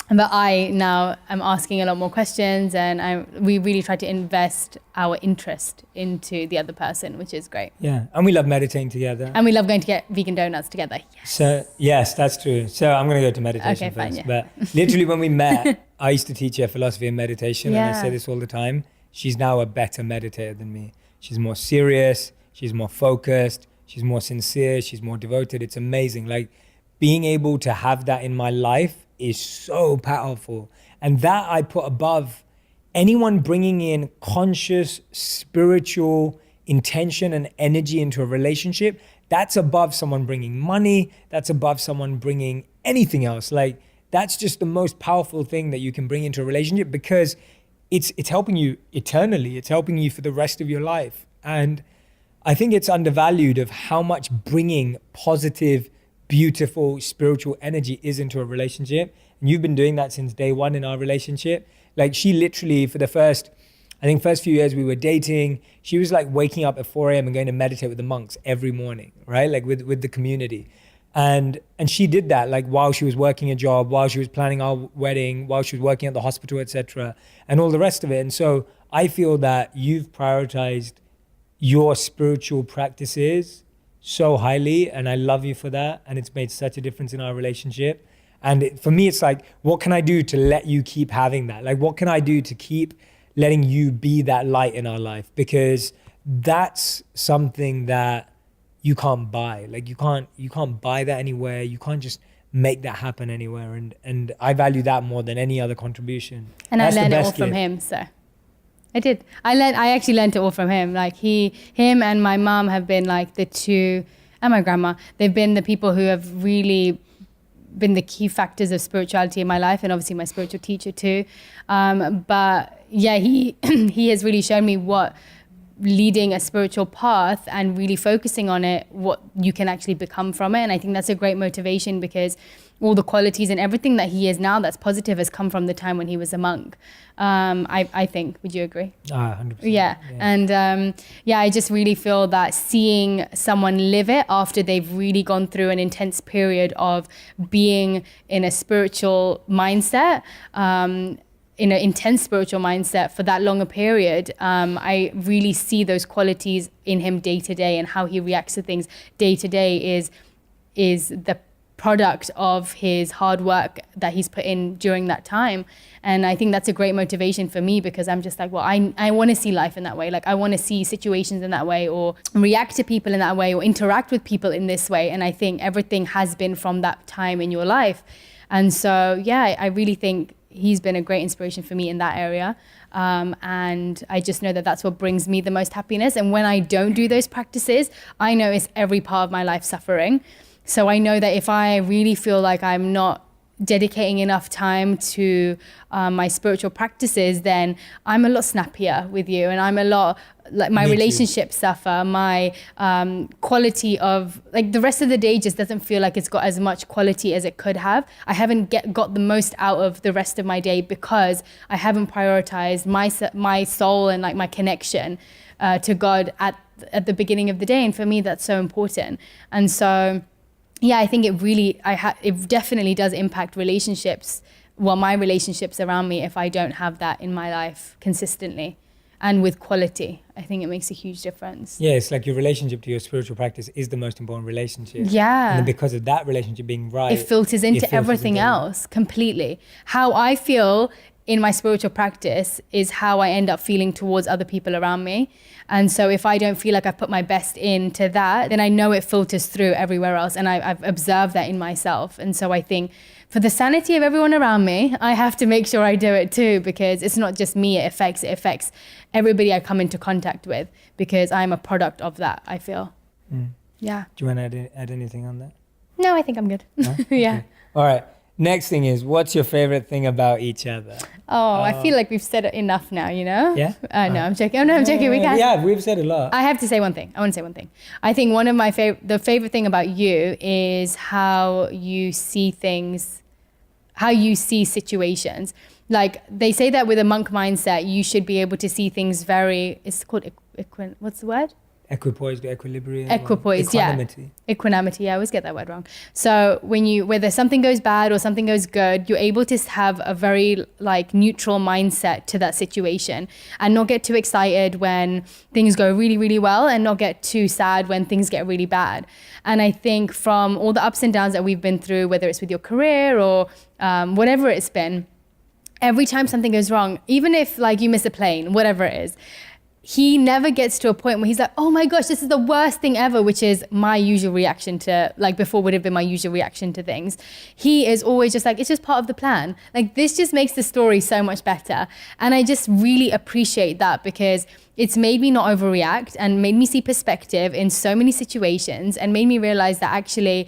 But I now am asking a lot more questions, and we really try to invest our interest into the other person, which is great. Yeah, and we love meditating together. And we love going to get vegan donuts together. Yes. So yes, that's true. So I'm going to go to meditation Okay, fine, first. yeah. But literally when we met, I used to teach her philosophy and meditation, and I Yeah. say this all the time. She's now a better meditator than me. She's more serious. She's more focused. She's more sincere. She's more devoted. It's amazing. Like being able to have that in my life is so powerful. And that I put above anyone bringing in conscious, spiritual intention and energy into a relationship. That's above someone bringing money. That's above someone bringing anything else. Like that's just the most powerful thing that you can bring into a relationship, because it's helping you eternally. It's helping you for the rest of your life. And I think it's undervalued of how much bringing positive, beautiful, spiritual energy is into a relationship. And you've been doing that since day one in our relationship. Like she literally, for the first few years we were dating, she was like waking up at 4 a.m. and going to meditate with the monks every morning, right? Like with the community. And she did that like while she was working a job, while she was planning our wedding, while she was working at the hospital, etc., and all the rest of it. And so I feel that you've prioritized your spiritual practices so highly, and I love you for that. And it's made such a difference in our relationship. And for me, it's like, what can I do to let you keep having that? Like, what can I do to keep letting you be that light in our life? Because that's something that you can't buy. Like you can't buy that anywhere. You can't just make that happen anywhere. And I value that more than any other contribution. And That's I learned the it all best from gift. him, so. I did. I actually learned it all from him. Like him and my mom have been like the two, and my grandma, they've been the people who have really been the key factors of spirituality in my life, and obviously my spiritual teacher too. But yeah, he has really shown me what leading a spiritual path and really focusing on it, what you can actually become from it. And I think that's a great motivation, because all the qualities and everything that he is now that's positive has come from the time when he was a monk. I think, would you agree? 100%. Yeah. And I just really feel that seeing someone live it after they've really gone through an intense period of being in a spiritual mindset, in an intense spiritual mindset for that longer period, I really see those qualities in him day to day, and how he reacts to things day to day is the product of his hard work that he's put in during that time. And I think that's a great motivation for me, because I'm just like, well, I want to see life in that way. Like I want to see situations in that way, or react to people in that way, or interact with people in this way. And I think everything has been from that time in your life. And so, yeah, I really think he's been a great inspiration for me in that area. And I just know that that's what brings me the most happiness. And when I don't do those practices, I know it's every part of my life suffering. So I know that if I really feel like I'm not dedicating enough time to my spiritual practices, then I'm a lot snappier with you, and I'm a lot like my relationships suffer, my quality of like the rest of the day just doesn't feel like it's got as much quality as it could have. I haven't got the most out of the rest of my day because I haven't prioritized my soul and like my connection to God at the beginning of the day. And for me, that's so important. And so yeah, I think it definitely does impact relationships, my relationships around me, if I don't have that in my life consistently and with quality. I think it makes a huge difference. Yeah, it's like your relationship to your spiritual practice is the most important relationship. Yeah. And then because of that relationship being right, it filters into everything else completely. How I feel in my spiritual practice is how I end up feeling towards other people around me. And so if I don't feel like I've put my best into that, then I know it filters through everywhere else. And I've observed that in myself. And so I think for the sanity of everyone around me, I have to make sure I do it too, because it's not just me, it affects everybody I come into contact with, because I'm a product of that, I feel. Yeah. Do you want to add anything on that? No, I think I'm good. No? Yeah. Okay. All right. Next thing is, what's your favorite thing about each other? Oh, I feel like we've said it enough now, you know? Yeah? No, I'm joking. Oh, no, I'm joking. We can. Yeah, we've said a lot. I have to say one thing. I want to say one thing. I think one of my the favorite thing about you is how you see things, how you see situations. Like they say that with a monk mindset, you should be able to see things it's called, what's the word? Equipoised, equilibrium. Equipoised, yeah. Equanimity. I always get that word wrong. So whether something goes bad or something goes good, you're able to have a very like neutral mindset to that situation and not get too excited when things go really, really well and not get too sad when things get really bad. And I think from all the ups and downs that we've been through, whether it's with your career or whatever it's been, every time something goes wrong, even if like you miss a plane, whatever it is, he never gets to a point where he's like, oh my gosh, this is the worst thing ever, which is my usual reaction to, like before would have been my usual reaction to things. He is always just like, it's just part of the plan. Like this just makes the story so much better. And I just really appreciate that because it's made me not overreact and made me see perspective in so many situations and made me realize that actually,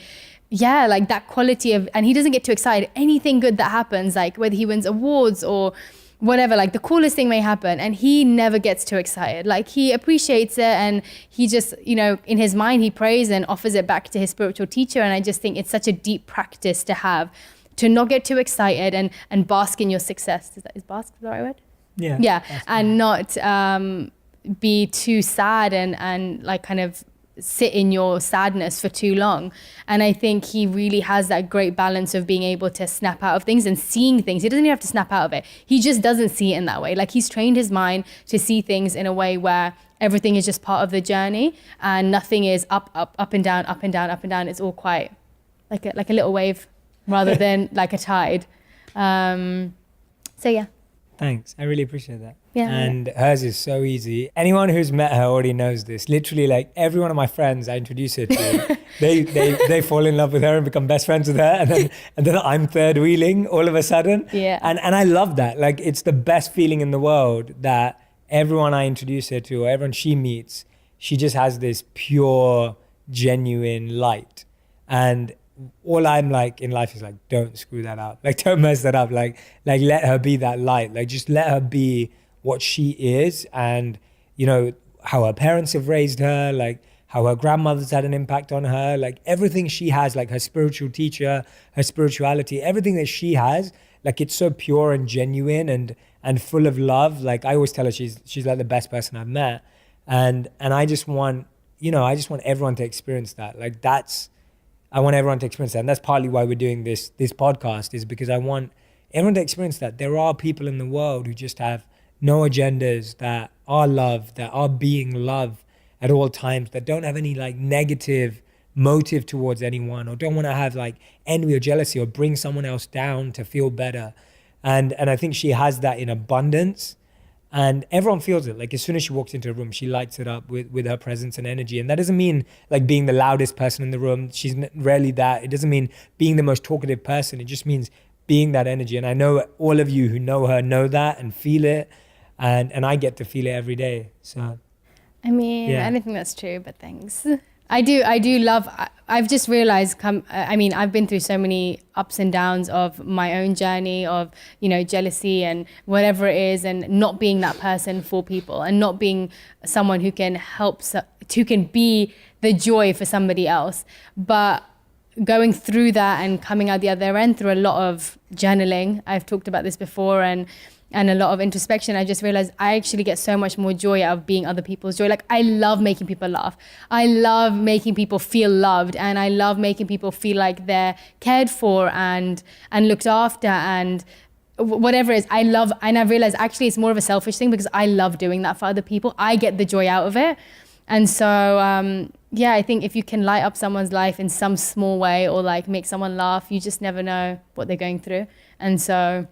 yeah, like that quality of, and he doesn't get too excited. Anything good that happens, like whether he wins awards or whatever, like the coolest thing may happen and he never gets too excited. Like he appreciates it and he just, in his mind, he prays and offers it back to his spiritual teacher. And I just think it's such a deep practice to have, to not get too excited and bask in your success. Is bask the right word? Yeah. Yeah. And not be too sad and like kind of sit in your sadness for too long. And I think he really has that great balance of being able to snap out of things and seeing things. He doesn't even have to snap out of it. He just doesn't see it in that way. Like he's trained his mind to see things in a way where everything is just part of the journey and nothing is up and down, up and down, up and down. It's all quite like a little wave rather than like a tide. So yeah. Thanks. I really appreciate that. Yeah. And hers is so easy. Anyone who's met her already knows this. Literally, like every one of my friends I introduce her to, they fall in love with her and become best friends with her. And then I'm third wheeling all of a sudden. Yeah. And I love that. Like it's the best feeling in the world that everyone I introduce her to or everyone she meets, she just has this pure, genuine light. And all I'm like in life is like, don't screw that up. Like, don't mess that up. Like let her be that light. Like, just let her be what she is. And, how her parents have raised her, like how her grandmother's had an impact on her, like everything she has, like her spiritual teacher, her spirituality, everything that she has, like it's so pure and genuine and full of love. Like I always tell her she's like the best person I've met. And I just want, everyone to experience that. Like I want everyone to experience that. And that's partly why we're doing this podcast, is because I want everyone to experience that. There are people in the world who just have no agendas, that are love, that are being love at all times, that don't have any like negative motive towards anyone or don't want to have like envy or jealousy or bring someone else down to feel better. And I think she has that in abundance. And everyone feels it. Like as soon as she walks into a room, she lights it up with her presence and energy. And that doesn't mean like being the loudest person in the room. She's rarely that. It doesn't mean being the most talkative person. It just means being that energy. And I know all of you who know her know that and feel it. And I get to feel it every day. So, I mean, yeah. I don't think that's true, but thanks. I do love, I've just realized, I've been through so many ups and downs of my own journey of, jealousy and whatever it is, and not being that person for people and not being someone who can who can be the joy for somebody else. But going through that and coming out the other end through a lot of journaling, I've talked about this before, and a lot of introspection, I just realized I actually get so much more joy out of being other people's joy. Like I love making people laugh. I love making people feel loved, and I love making people feel like they're cared for and looked after and whatever it is. I love, and I've realized actually it's more of a selfish thing because I love doing that for other people. I get the joy out of it. And so, I think if you can light up someone's life in some small way or like make someone laugh, you just never know what they're going through. And so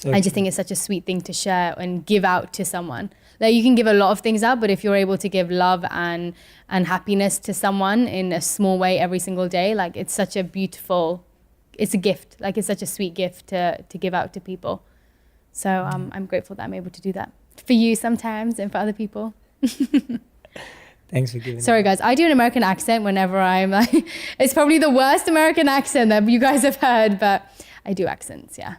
I just think it's such a sweet thing to share and give out to someone. Like you can give a lot of things out, but if you're able to give love and happiness to someone in a small way every single day, like it's such a beautiful, it's a gift. Like it's such a sweet gift to give out to people. So I'm grateful that I'm able to do that for you sometimes and for other people. Thanks for giving. Sorry guys, I do an American accent whenever I'm like, it's probably the worst American accent that you guys have heard, but I do accents, yeah.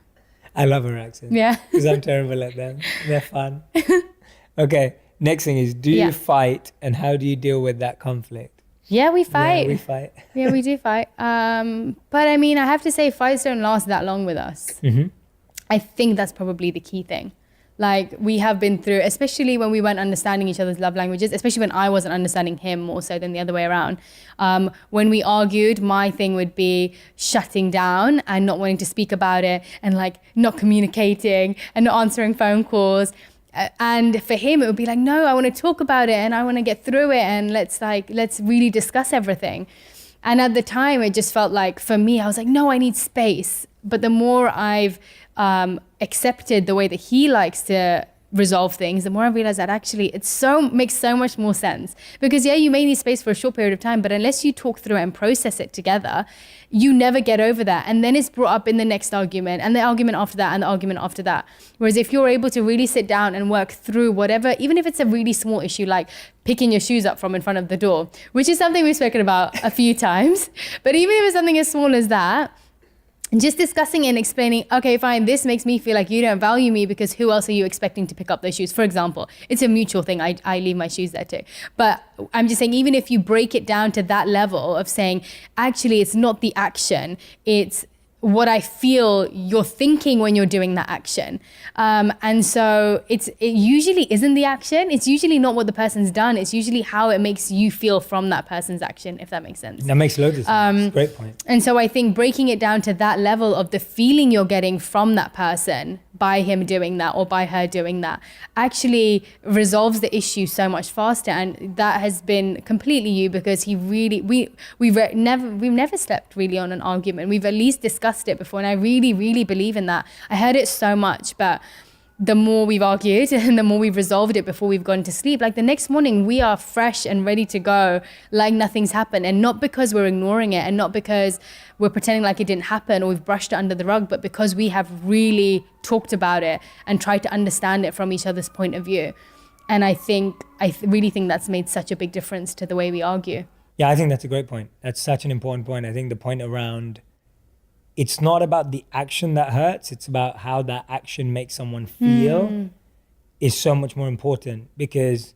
I love her accent. Yeah. Because I'm terrible at them. They're fun. Okay. Next thing is, do you fight, and how do you deal with that conflict? Yeah, we fight. Yeah, we fight. Yeah, we do fight. But I mean, I have to say fights don't last that long with us. Mm-hmm. I think that's probably the key thing. Like we have been through, especially when we weren't understanding each other's love languages, especially when I wasn't understanding him more so than the other way around. When we argued, my thing would be shutting down and not wanting to speak about it and like not communicating and not answering phone calls. And for him, it would be like, no, I want to talk about it and I want to get through it and let's really discuss everything. And at the time, it just felt like, for me, I was like, no, I need space. But the more I've accepted the way that he likes to resolve things, the more I realize that actually makes so much more sense. Because yeah, you may need space for a short period of time, but unless you talk through it and process it together, you never get over that. And then it's brought up in the next argument and the argument after that and the argument after that. Whereas if you're able to really sit down and work through whatever, even if it's a really small issue, like picking your shoes up from in front of the door, which is something we've spoken about a few times, but even if it's something as small as that, just discussing it and explaining, okay, fine, this makes me feel like you don't value me because who else are you expecting to pick up those shoes? For example, it's a mutual thing. I leave my shoes there too. But I'm just saying, even if you break it down to that level of saying, actually, it's not the action, it's what I feel you're thinking when you're doing that action. And so it usually isn't the action. It's usually not what the person's done. It's usually how it makes you feel from that person's action, if that makes sense. That makes loads of sense. Great point. And so I think breaking it down to that level of the feeling you're getting from that person by him doing that or by her doing that actually resolves the issue so much faster. And that has been completely you, because he really, we've never slept really on an argument. We've at least discussed it before. And I really, really believe in that. I heard it so much, but the more we've argued and the more we've resolved it before we've gone to sleep, like the next morning we are fresh and ready to go, like nothing's happened. And not because we're ignoring it and not because we're pretending like it didn't happen or we've brushed it under the rug, but because we have really talked about it and tried to understand it from each other's point of view. And I really think that's made such a big difference to the way we argue. Yeah, I think that's a great point. That's such an important point. I think the point around, it's not about the action that hurts, it's about how that action makes someone feel is so much more important. Because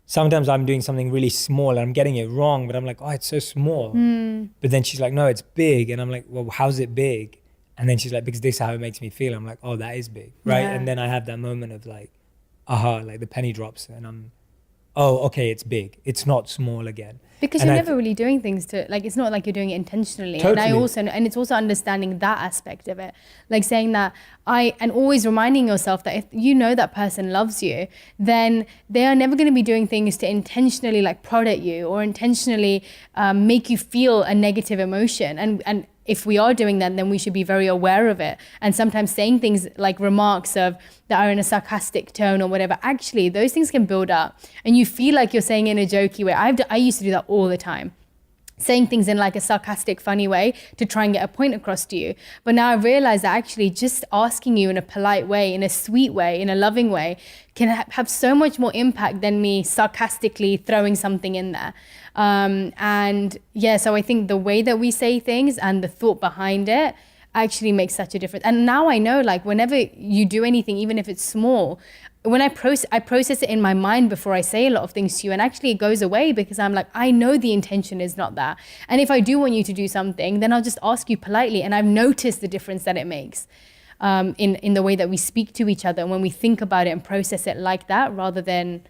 sometimes I'm doing something really small and I'm getting it wrong, but I'm like, oh, it's so small. But then she's like, no, it's big. And I'm like, well, how's it big? And then she's like, because this is how it makes me feel. I'm like, oh, that is big, right? Yeah. And then I have that moment of like, aha, like the penny drops and I'm, oh, okay, it's big. It's not small again. Because you're never really doing things to, like, it's not like you're doing it intentionally. Totally. And it's also understanding that aspect of it. Like saying that and always reminding yourself that if you know that person loves you, then they are never going to be doing things to intentionally like prod at you or intentionally make you feel a negative emotion. And if we are doing that, then we should be very aware of it. And sometimes saying things like remarks that are in a sarcastic tone or whatever, actually those things can build up and you feel like you're saying it in a jokey way. I used to do that all the time, saying things in like a sarcastic, funny way to try and get a point across to you. But now I realize that actually just asking you in a polite way, in a sweet way, in a loving way, can have so much more impact than me sarcastically throwing something in there. And yeah, so I think the way that we say things and the thought behind it actually makes such a difference. And now I know, like, whenever you do anything, even if it's small, when I process it in my mind before I say a lot of things to you, and actually it goes away because I'm like, I know the intention is not that. And if I do want you to do something, then I'll just ask you politely. And I've noticed the difference that it makes in the way that we speak to each other and when we think about it and process it like that, rather than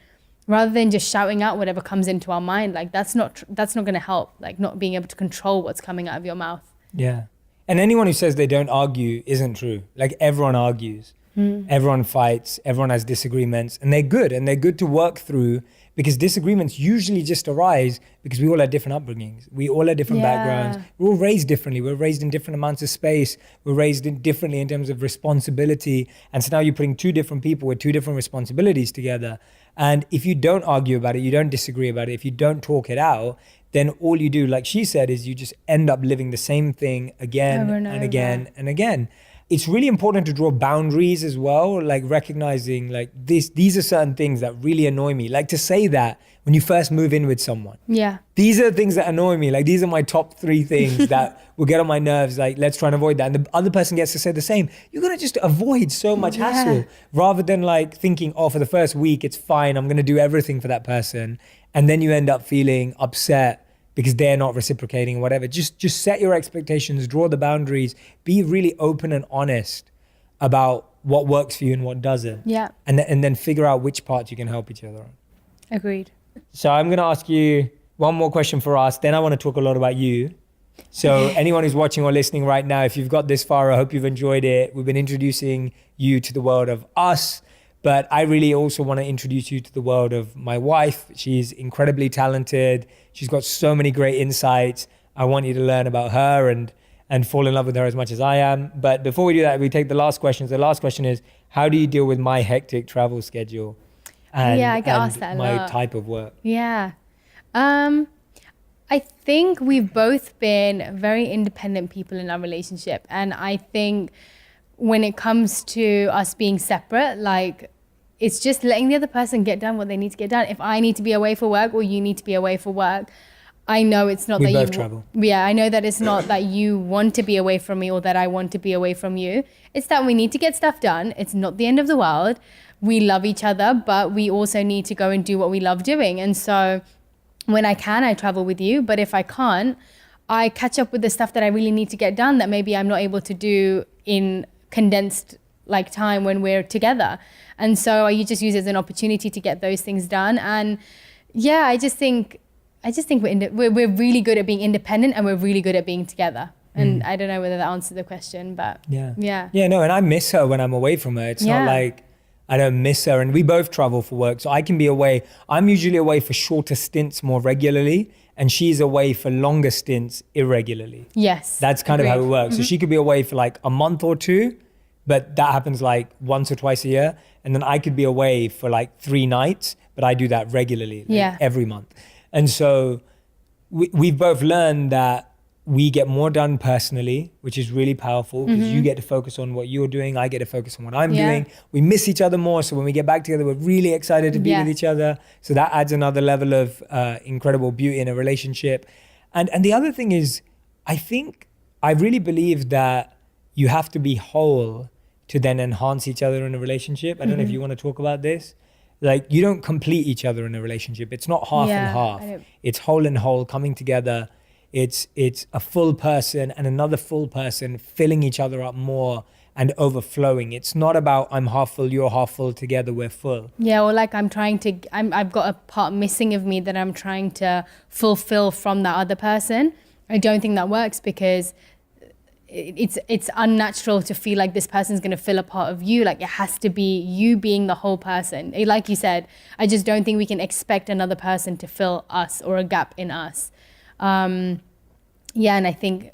just shouting out whatever comes into our mind. Like that's not going to help, like not being able to control what's coming out of your mouth. Yeah. And anyone who says they don't argue isn't true. Like everyone argues. Everyone fights, everyone has disagreements, and they're good to work through, because disagreements usually just arise because we all have different upbringings. We all have different backgrounds. We're all raised differently. We're raised in different amounts of space. We're raised differently in terms of responsibility. And so now you're putting two different people with two different responsibilities together. And if you don't argue about it, you don't disagree about it, if you don't talk it out, then all you do, like she said, is you just end up living the same thing again and again and again. It's really important to draw boundaries as well, like recognizing like these are certain things that really annoy me. Like to say that when you first move in with someone. Yeah. These are the things that annoy me. Like these are my top 3 things that will get on my nerves. Like let's try and avoid that. And the other person gets to say the same. You're going to just avoid so much hassle rather than like thinking, oh, for the first week, it's fine. I'm going to do everything for that person. And then you end up feeling upset because they're not reciprocating or whatever. Just set your expectations, draw the boundaries, be really open and honest about what works for you and what doesn't. Yeah. And then figure out which parts you can help each other on. Agreed. So I'm going to ask you one more question for us. Then I want to talk a lot about you. So anyone who's watching or listening right now, if you've got this far, I hope you've enjoyed it. We've been introducing you to the world of us, but I really also want to introduce you to the world of my wife. She's incredibly talented. She's got so many great insights. I want you to learn about her and fall in love with her as much as I am. But before we do that, we take the last question. The last question is, how do you deal with my hectic travel schedule and, I get asked that a my lot. type of work? Yeah. I think we've both been very independent people in our relationship. And I think when it comes to us being separate, like, it's just letting the other person get done what they need to get done. If I need to be away for work or you need to be away for work, I know it's not We that both you travel. Yeah, I know that it's not that you want to be away from me or that I want to be away from you. It's that we need to get stuff done. It's not the end of the world. We love each other, but we also need to go and do what we love doing. And so when I can, I travel with you. But if I can't, I catch up with the stuff that I really need to get done that maybe I'm not able to do in condensed like time when we're together. And so you just use it as an opportunity to get those things done. And yeah, I just think we're really good at being independent and we're really good at being together. And I don't know whether that answered the question, but yeah. No, and I miss her when I'm away from her. It's not like I don't miss her. And we both travel for work, so I can be away. I'm usually away for shorter stints more regularly, and she's away for longer stints irregularly. Yes. That's kind of how it works. So she could be away for like a month or two, but that happens like once or twice a year. And then I could be away for like 3 nights, but I do that regularly, like every month. And so we've both learned that we get more done personally, which is really powerful because you get to focus on what you're doing. I get to focus on what I'm doing. We miss each other more. So when we get back together, we're really excited to be with each other. So that adds another level of incredible beauty in a relationship. And the other thing is, I really believe that you have to be whole to then enhance each other in a relationship. I don't know if you want to talk about this. Like, you don't complete each other in a relationship. It's not half and half. It's whole and whole coming together. It's a full person and another full person filling each other up more and overflowing. It's not about I'm half full, you're half full, together we're full. Yeah, or like I've got a part missing of me that I'm trying to fulfill from that other person. I don't think that works because it's unnatural to feel like this person's going to fill a part of you. Like, it has to be you being the whole person. Like you said, I just don't think we can expect another person to fill us or a gap in us. And I think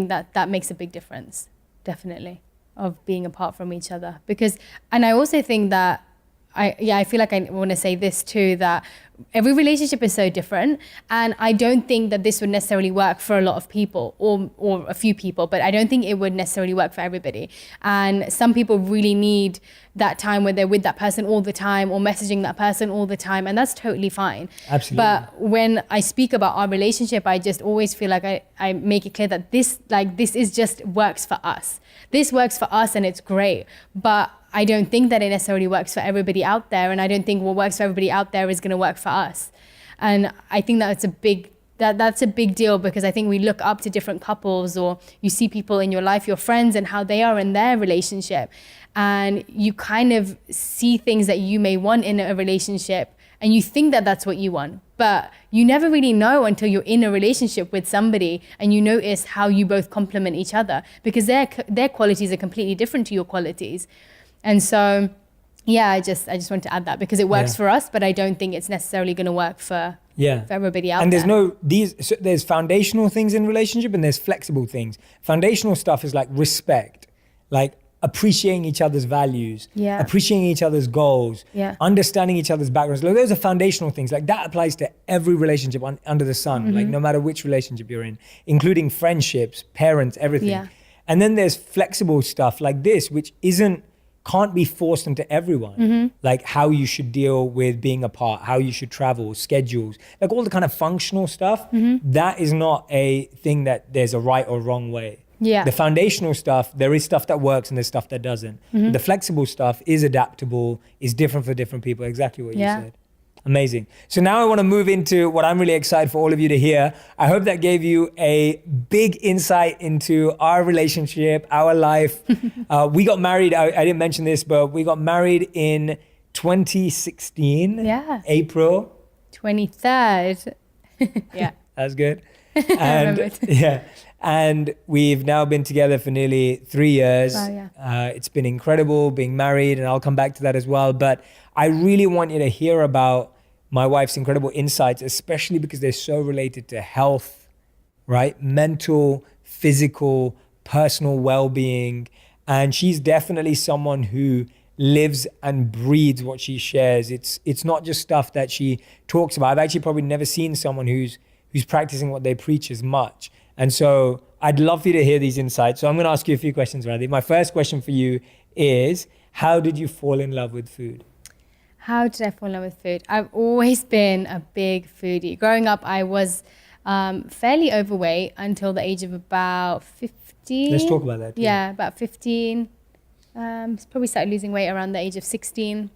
that makes a big difference, definitely, of being apart from each other. And I also think that I feel like I want to say this too, that every relationship is so different, and I don't think that this would necessarily work for a lot of people or a few people, but I don't think it would necessarily work for everybody. And some people really need that time where they're with that person all the time or messaging that person all the time, and that's totally fine. Absolutely. But when I speak about our relationship, I just always feel like I make it clear that this is just works for us. This works for us and it's great, but I don't think that it necessarily works for everybody out there, and I don't think what works for everybody out there is going to work for us. And I think that's a big deal, because I think we look up to different couples, or you see people in your life, your friends, and how they are in their relationship, and you kind of see things that you may want in a relationship, and you think that that's what you want, but you never really know until you're in a relationship with somebody and you notice how you both complement each other, because their qualities are completely different to your qualities. And so, yeah, I just want to add that, because it works for us, but I don't think it's necessarily going to work for everybody out there. And there's foundational things in relationship and there's flexible things. Foundational stuff is like respect, like appreciating each other's values, appreciating each other's goals, understanding each other's backgrounds. Like, those are foundational things. Like, that applies to every relationship under the sun, like no matter which relationship you're in, including friendships, parents, everything. Yeah. And then there's flexible stuff like this, which can't be forced into everyone. Like how you should deal with being apart, how you should travel, schedules, like all the kind of functional stuff. That is not a thing that there's a right or wrong way. Yeah. The foundational stuff, there is stuff that works and there's stuff that doesn't. The flexible stuff is adaptable, is different for different people. Exactly what you said. Amazing. So now I want to move into what I'm really excited for all of you to hear. I hope that gave you a big insight into our relationship, our life. We got married, I didn't mention this, but we got married in 2016, Yeah. April. 23rd. Yeah. That's good. remembered. Yeah. And we've now been together for nearly 3 years. Wow, yeah. It's been incredible being married, and I'll come back to that as well. But I really want you to hear about my wife's incredible insights, especially because they're so related to health, right? Mental, physical, personal well-being. And she's definitely someone who lives and breathes what she shares. It's not just stuff that she talks about. I've actually probably never seen someone who's practicing what they preach as much. And so I'd love for you to hear these insights. So I'm going to ask you a few questions, Radhi. My first question for you is, how did you fall in love with food? How did I fall in love with food? I've always been a big foodie. Growing up, I was fairly overweight until the age of about 15. Let's talk about that. Yeah, about 15. Probably started losing weight around the age of 16.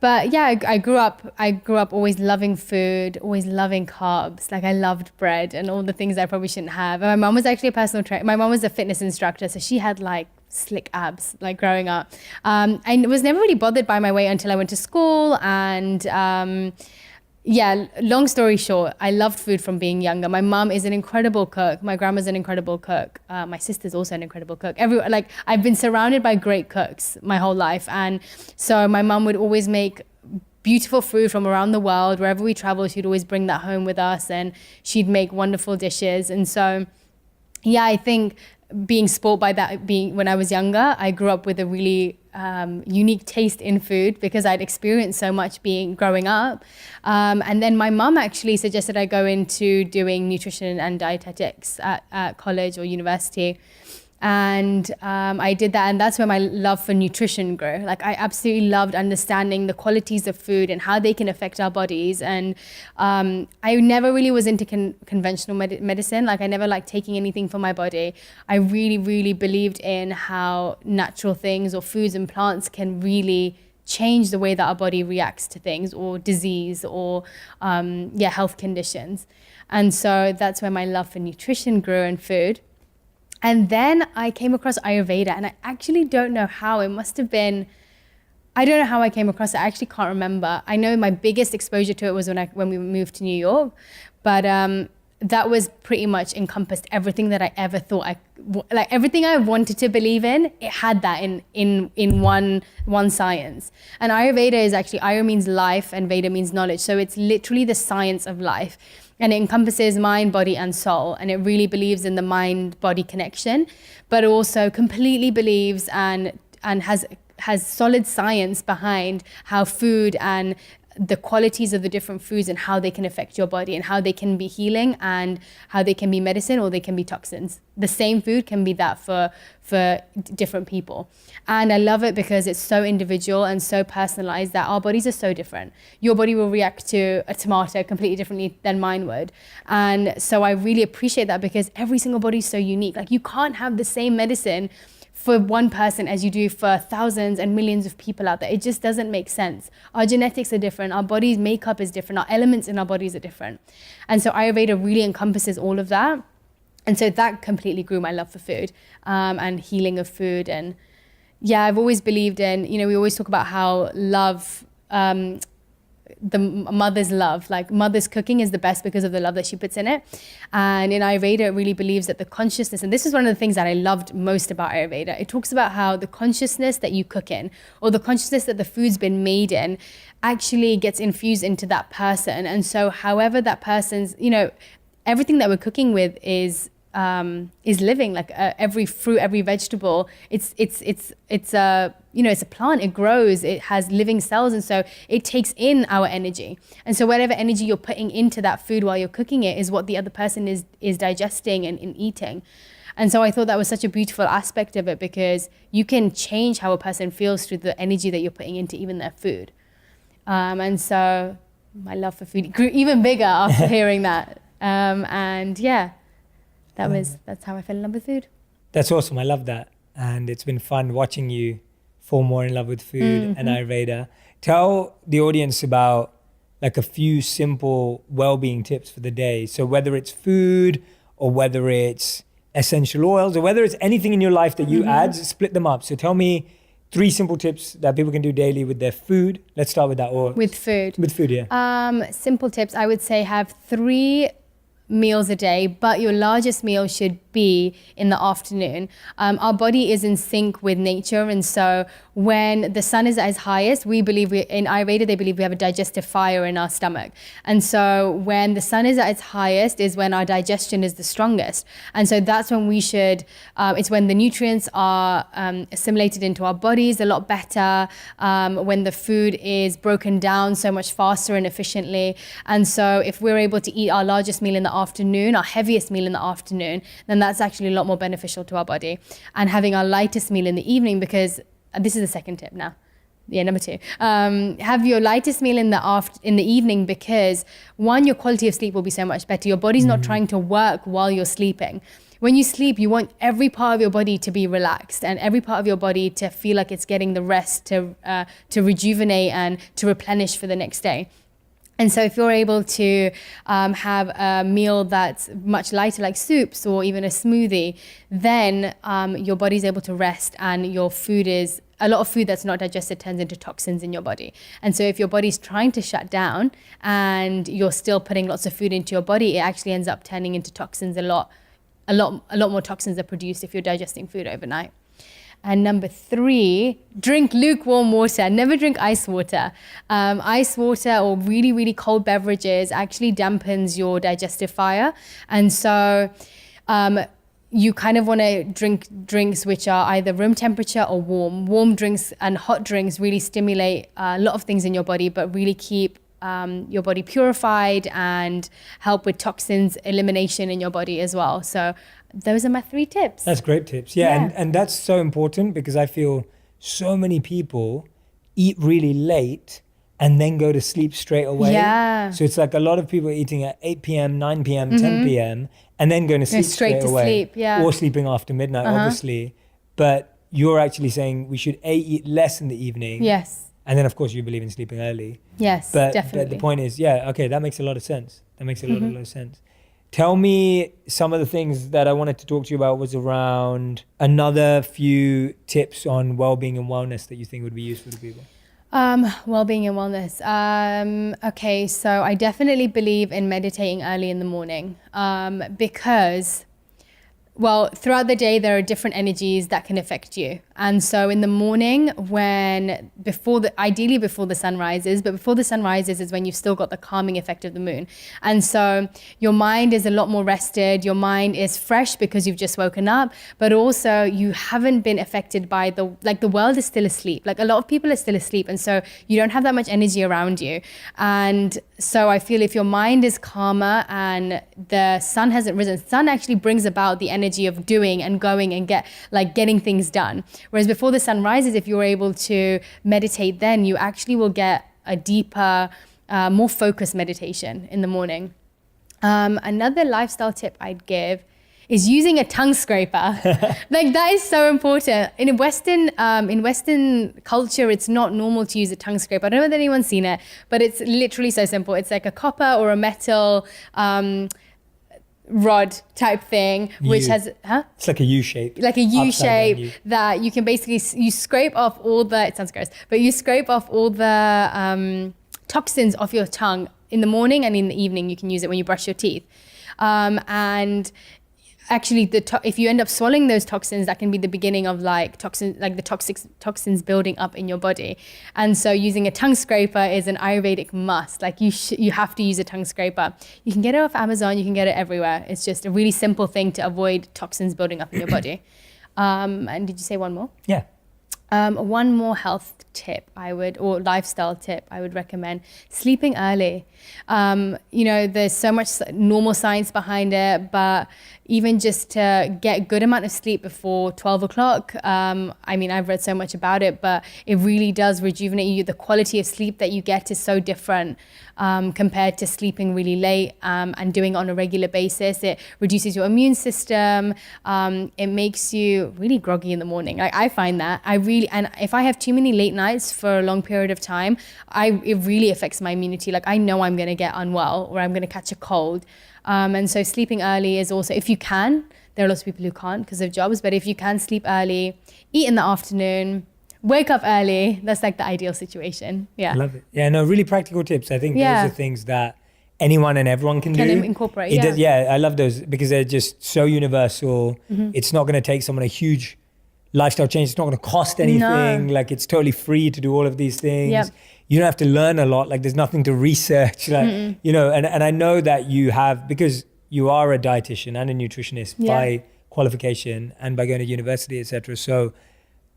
But yeah, I grew up always loving food, always loving carbs. Like I loved bread and all the things that I probably shouldn't have. And my mom was actually a personal trainer. My mom was a fitness instructor, so she had like slick abs like growing up. I was never really bothered by my weight until I went to school. And yeah, long story short, I loved food from being younger. My mom is an incredible cook. My grandma's an incredible cook. My sister's also an incredible cook. I've been surrounded by great cooks my whole life. And so my mom would always make beautiful food from around the world. Wherever we traveled, she'd always bring that home with us, and she'd make wonderful dishes. And so, yeah, I think being spoiled by that, when I was younger, I grew up with a really unique taste in food because I'd experienced so much growing up. And then my mum actually suggested I go into doing nutrition and dietetics at college or university. And I did that, and that's where my love for nutrition grew. Like I absolutely loved understanding the qualities of food and how they can affect our bodies. And I never really was into conventional medicine. Like I never liked taking anything for my body. I really, really believed in how natural things or foods and plants can really change the way that our body reacts to things or disease or health conditions. And so that's where my love for nutrition grew and food. And then I came across Ayurveda, and I actually don't know how. It must have been, I don't know how I came across it. I actually can't remember. I know my biggest exposure to it was when we moved to New York, but that was pretty much encompassed everything that I ever thought like everything I wanted to believe in, it had that in one science. And Ayurveda is actually, Ayur means life and Veda means knowledge. So it's literally the science of life. And it encompasses mind, body, and soul. And it really believes in the mind-body connection, but also completely believes and has solid science behind how food and the qualities of the different foods and how they can affect your body and how they can be healing and how they can be medicine or they can be toxins. The same food can be that for different people. And I love it because it's so individual and so personalized that our bodies are so different. Your body will react to a tomato completely differently than mine would. And so I really appreciate that because every single body is so unique. Like you can't have the same medicine for one person as you do for thousands and millions of people out there. It just doesn't make sense. Our genetics are different, our body's makeup is different, our elements in our bodies are different. And so Ayurveda really encompasses all of that. And so that completely grew my love for food and healing of food. And yeah, I've always believed in, we always talk about how love, the mother's love, like mother's cooking is the best because of the love that she puts in it. And in Ayurveda, it really believes that the consciousness, and this is one of the things that I loved most about Ayurveda, it talks about how the consciousness that you cook in or the consciousness that the food's been made in actually gets infused into that person. And so however that person's, everything that we're cooking with is living. Like every fruit, every vegetable, it's a plant. It grows. It has living cells, and so it takes in our energy. And so whatever energy you're putting into that food while you're cooking it is what the other person is digesting and eating. And so I thought that was such a beautiful aspect of it because you can change how a person feels through the energy that you're putting into even their food. And so my love for food grew even bigger after hearing that. And yeah. That's how I fell in love with food. That's awesome. I love that. And it's been fun watching you fall more in love with food and Ayurveda. Tell the audience about like a few simple well-being tips for the day. So whether it's food or whether it's essential oils or whether it's anything in your life that you add, split them up. So tell me 3 simple tips that people can do daily with their food. Let's start with that. Or With food. With food, yeah. Simple tips. I would say have 3 meals a day, but your largest meal should be in the afternoon. Our body is in sync with nature, and so when the sun is at its highest, we believe in Ayurveda they believe we have a digestive fire in our stomach, and so when the sun is at its highest is when our digestion is the strongest, and so that's when we should. It's when the nutrients are assimilated into our bodies a lot better. When the food is broken down so much faster and efficiently, and so if we're able to eat our largest meal in the afternoon, our heaviest meal in the afternoon, then that's actually a lot more beneficial to our body. And having our lightest meal in the evening, because this is the second tip now. Yeah, number 2. Have your lightest meal in the evening because one, your quality of sleep will be so much better. Your body's not trying to work while you're sleeping. When you sleep, you want every part of your body to be relaxed and every part of your body to feel like it's getting the rest to rejuvenate and to replenish for the next day. And so if you're able to have a meal that's much lighter, like soups or even a smoothie, then your body's able to rest, and your food is, a lot of food that's not digested turns into toxins in your body. And so if your body's trying to shut down and you're still putting lots of food into your body, it actually ends up turning into toxins a lot more toxins are produced if you're digesting food overnight. And number 3, drink lukewarm water. Never drink ice water. Ice water or really, really cold beverages actually dampens your digestive fire. And so you kind of want to drink drinks which are either room temperature or warm. Warm drinks and hot drinks really stimulate a lot of things in your body, but really keep your body purified and help with toxins elimination in your body as well. So those are my 3 tips. That's great tips. Yeah. And that's so important because I feel so many people eat really late and then go to sleep straight away. Yeah. So it's like a lot of people eating at 8 p.m., 9 p.m., 10 p.m. and then going to sleep straight away. Sleep, yeah. Or sleeping after midnight, obviously. But you're actually saying we should eat less in the evening. Yes. And then, of course, you believe in sleeping early. Yes, definitely. But the point is, that makes a lot of sense. That makes a lot of sense. Tell me some of the things that I wanted to talk to you about was around another few tips on well-being and wellness that you think would be useful to people. Well-being and wellness. Okay, so I definitely believe in meditating early in the morning because, well, throughout the day, there are different energies that can affect you. And so in the morning, ideally before the sun rises, but before the sun rises is when you've still got the calming effect of the moon. And so your mind is a lot more rested. Your mind is fresh because you've just woken up, but also you haven't been affected by the world is still asleep. Like a lot of people are still asleep. And so you don't have that much energy around you. And so I feel if your mind is calmer and the sun hasn't risen, sun actually brings about the energy of doing and going and getting things done. Whereas before the sun rises, if you're able to meditate, then you actually will get a deeper, more focused meditation in the morning. Another lifestyle tip I'd give is using a tongue scraper. That is so important. In Western culture, it's not normal to use a tongue scraper. I don't know if anyone's seen it, but it's literally so simple. It's like a copper or a metal rod type thing, which has It's like a U shape. Like a U shape that you can basically you scrape off all the. It sounds gross, but you scrape off all the toxins off your tongue in the morning and in the evening. You can use it when you brush your teeth, and actually if you end up swallowing those toxins, that can be the beginning of the toxins building up in your body. And so using a tongue scraper is an Ayurvedic must. Like you have to use a tongue scraper. You can get it off Amazon, you can get it everywhere. It's just a really simple thing to avoid toxins building up in your body. And did you say one more? Yeah. One more health tip or lifestyle tip I would recommend: sleeping early. There's so much normal science behind it, but even just to get good amount of sleep before 12 o'clock. I've read so much about it, but it really does rejuvenate you. The quality of sleep that you get is so different compared to sleeping really late and doing it on a regular basis. It reduces your immune system. It makes you really groggy in the morning. I find that. I really really, and if I have too many late nights for a long period of time, it really affects my immunity. Like I know I'm going to get unwell or I'm going to catch a cold. And so sleeping early is also, if you can, there are lots of people who can't because of jobs, but if you can sleep early, eat in the afternoon, wake up early, that's like the ideal situation. Yeah. I love it. Yeah, no, really practical tips. I think those are things that anyone and everyone can do. Incorporate, I love those because they're just so universal. It's not going to take someone a huge lifestyle change. It's not going to cost anything. No. Like it's totally free to do all of these things. Yep. You don't have to learn a lot. Like there's nothing to research. Like, you know, and I know that you have, because you are a dietitian and a nutritionist by qualification and by going to university, etc. So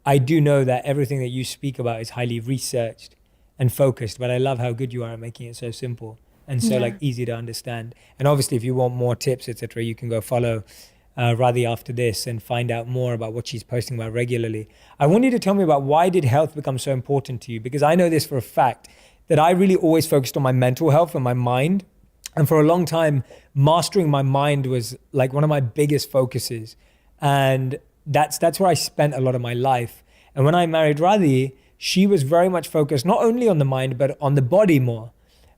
I do know that everything that you speak about is highly researched and focused, but I love how good you are at making it so simple and so like easy to understand. And obviously if you want more tips, etc., you can go follow Radhi after this and find out more about what she's posting about regularly. I want you to tell me about why did health become so important to you? Because I know this for a fact that I really always focused on my mental health and my mind. And for a long time, mastering my mind was like one of my biggest focuses. And that's where I spent a lot of my life. And when I married Radhi, she was very much focused not only on the mind, but on the body more.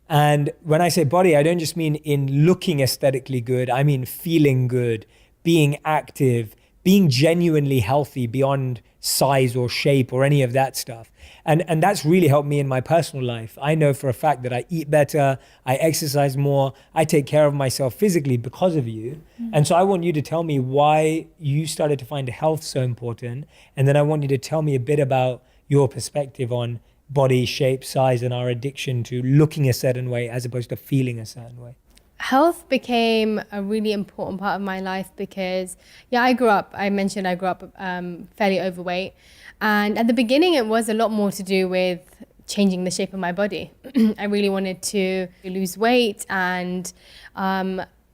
And when I say body, I don't just mean in looking aesthetically good. I mean feeling good, being active, being genuinely healthy beyond size or shape or any of that stuff. And that's really helped me in my personal life. I know for a fact that I eat better, I exercise more, I take care of myself physically because of you. And so I want you to tell me why you started to find health so important. And then I want you to tell me a bit about your perspective on body shape, size, and our addiction to looking a certain way as opposed to feeling a certain way. Health became a really important part of my life because, I grew up fairly overweight. And at the beginning, it was a lot more to do with changing the shape of my body. I really wanted to lose weight. And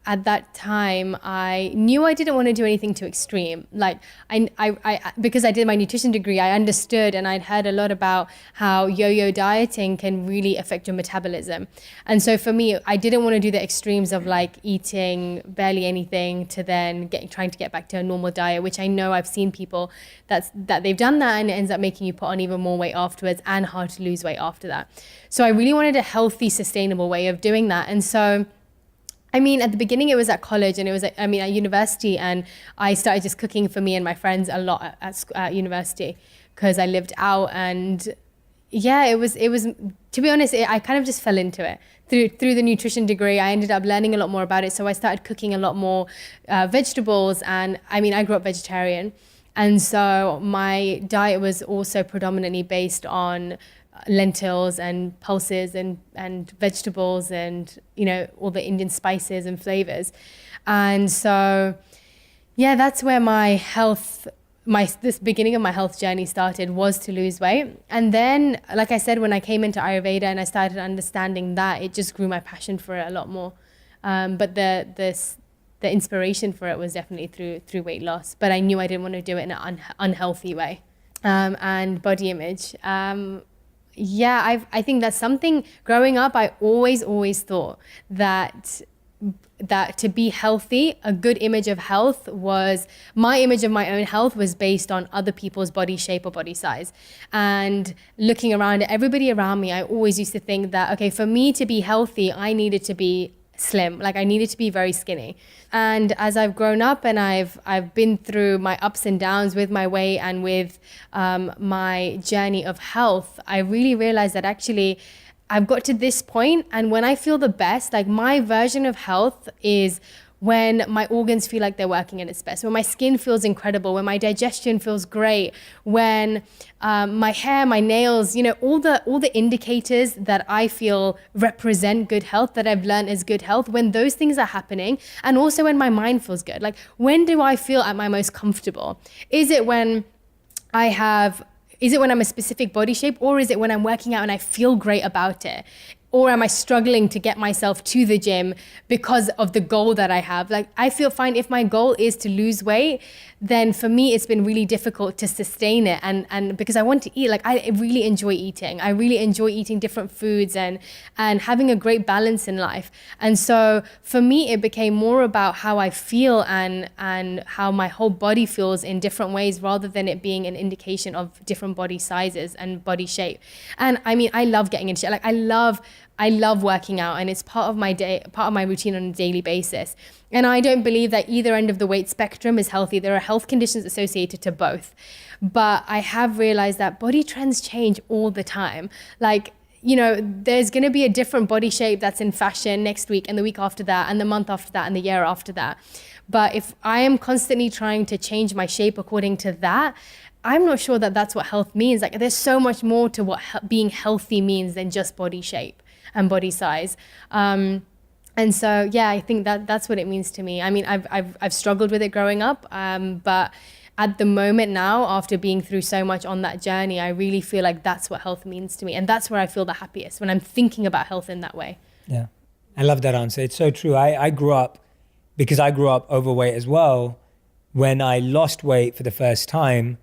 at that time, I knew I didn't want to do anything too extreme. Like I because I did my nutrition degree, I understood and I'd heard a lot about how yo-yo dieting can really affect your metabolism. And so for me, I didn't want to do the extremes of like eating barely anything to then trying to get back to a normal diet, which I know I've seen people that they've done that and it ends up making you put on even more weight afterwards and hard to lose weight after that. So I really wanted a healthy, sustainable way of doing that. And so I mean, at the beginning, it was at college and it was, at university, and I started just cooking for me and my friends a lot at university because I lived out. And it was, to be honest, I kind of just fell into it through the nutrition degree. I ended up learning a lot more about it. So I started cooking a lot more vegetables. And I grew up vegetarian. And so my diet was also predominantly based on lentils and pulses and vegetables and all the Indian spices and flavors. And so that's where this beginning of my health journey started, was to lose weight. And then, like I said, when I came into Ayurveda and I started understanding that, it just grew my passion for it a lot more. But the inspiration for it was definitely through weight loss, but I knew I didn't want to do it in an unhealthy way. And body image. I think that's something growing up, I always thought that to be healthy, a good image of health was, my image of my own health was based on other people's body shape or body size. And looking around at everybody around me, I always used to think that, okay, for me to be healthy, I needed to be slim, like I needed to be very skinny. And as I've grown up and I've been through my ups and downs with my weight and with my journey of health, I really realized that actually I've got to this point, and when I feel the best, like my version of health is when my organs feel like they're working at its best, when my skin feels incredible, when my digestion feels great, when my hair, my nails, all the indicators that I feel represent good health, that I've learned is good health, when those things are happening, and also when my mind feels good. Like, when do I feel at my most comfortable? Is it when I'm a specific body shape, or is it when I'm working out and I feel great about it? Or am I struggling to get myself to the gym because of the goal that I have? Like, I feel fine if my goal is to lose weight, then for me it's been really difficult to sustain it, and because I want to eat, like I really enjoy eating. I really enjoy eating different foods and having a great balance in life. And so for me it became more about how I feel and how my whole body feels in different ways, rather than it being an indication of different body sizes and body shape. And I mean, I love getting into shape. Like I love working out, and it's part of my day, part of my routine on a daily basis. And I don't believe that either end of the weight spectrum is healthy. There are health conditions associated to both. But I have realized that body trends change all the time. Like, you know, there's going to be a different body shape that's in fashion next week and the week after that and the month after that and the year after that. But if I am constantly trying to change my shape according to that, I'm not sure that that's what health means. Like, there's so much more to what being healthy means than just body shape and body size. And so, yeah, I think that's what it means to me. I mean, I've struggled with it growing up, but at the moment now, after being through so much on that journey, I really feel like that's what health means to me. And that's where I feel the happiest, when I'm thinking about health in that way. Yeah, I love that answer. It's so true. I grew up, because I grew up overweight as well, when I lost weight for the first time,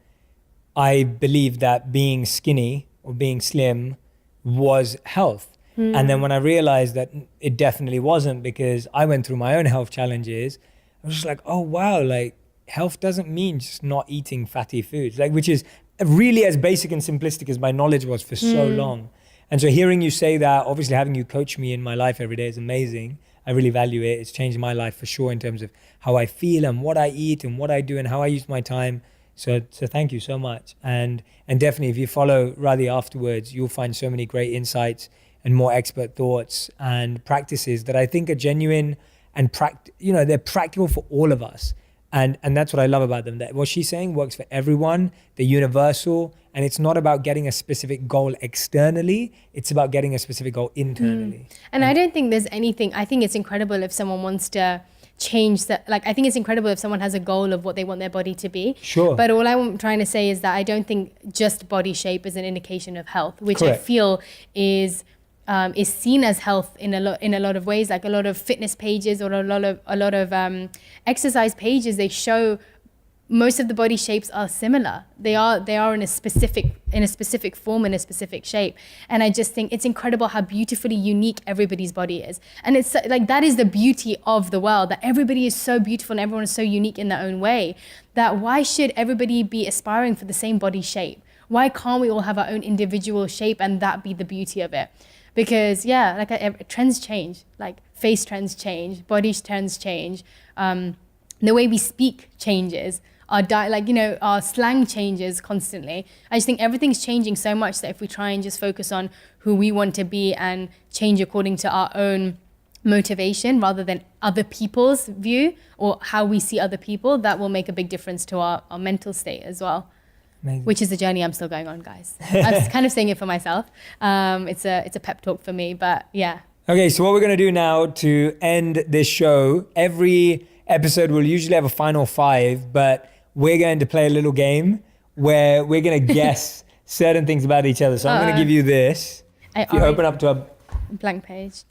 I believed that being skinny or being slim was health. And then when I realized that it definitely wasn't, because I went through my own health challenges, I was just like, oh wow, like health doesn't mean just not eating fatty foods, like, which is really as basic and simplistic as my knowledge was for so long. And so hearing you say that, obviously having you coach me in my life every day is amazing. I really value it. It's changed my life for sure in terms of how I feel and what I eat and what I do and how I use my time. So thank you so much. And definitely if you follow Radhi afterwards, you'll find so many great insights and more expert thoughts and practices that I think are genuine and they're practical for all of us. And that's what I love about them. That what she's saying works for everyone. They're universal, and it's not about getting a specific goal externally. It's about getting a specific goal internally. And I don't think there's anything. I think it's incredible if someone wants to change that. Like, I think it's incredible if someone has a goal of what they want their body to be. Sure. But all I'm trying to say is that I don't think just body shape is an indication of health, which Correct. I feel is seen as health in a lot of ways. Like a lot of fitness pages or a lot of exercise pages, they show most of the body shapes are similar. They are in a specific form, in a specific shape. And I just think it's incredible how beautifully unique everybody's body is. And it's like, that is the beauty of the world, that everybody is so beautiful and everyone is so unique in their own way, that why should everybody be aspiring for the same body shape? Why can't we all have our own individual shape and that be the beauty of it? Because trends change, like face trends change, body trends change, the way we speak changes, our slang changes constantly. I just think everything's changing so much that if we try and just focus on who we want to be and change according to our own motivation rather than other people's view or how we see other people, that will make a big difference to our mental state as well. Amazing. Which is the journey I'm still going on, guys. I'm kind of saying it for myself. It's a pep talk for me, but yeah. Okay, so what we're going to do now to end this show, every episode will usually have a final 5, but we're going to play a little game where we're going to guess certain things about each other. So I'm going to give you this. If you open up to a blank page.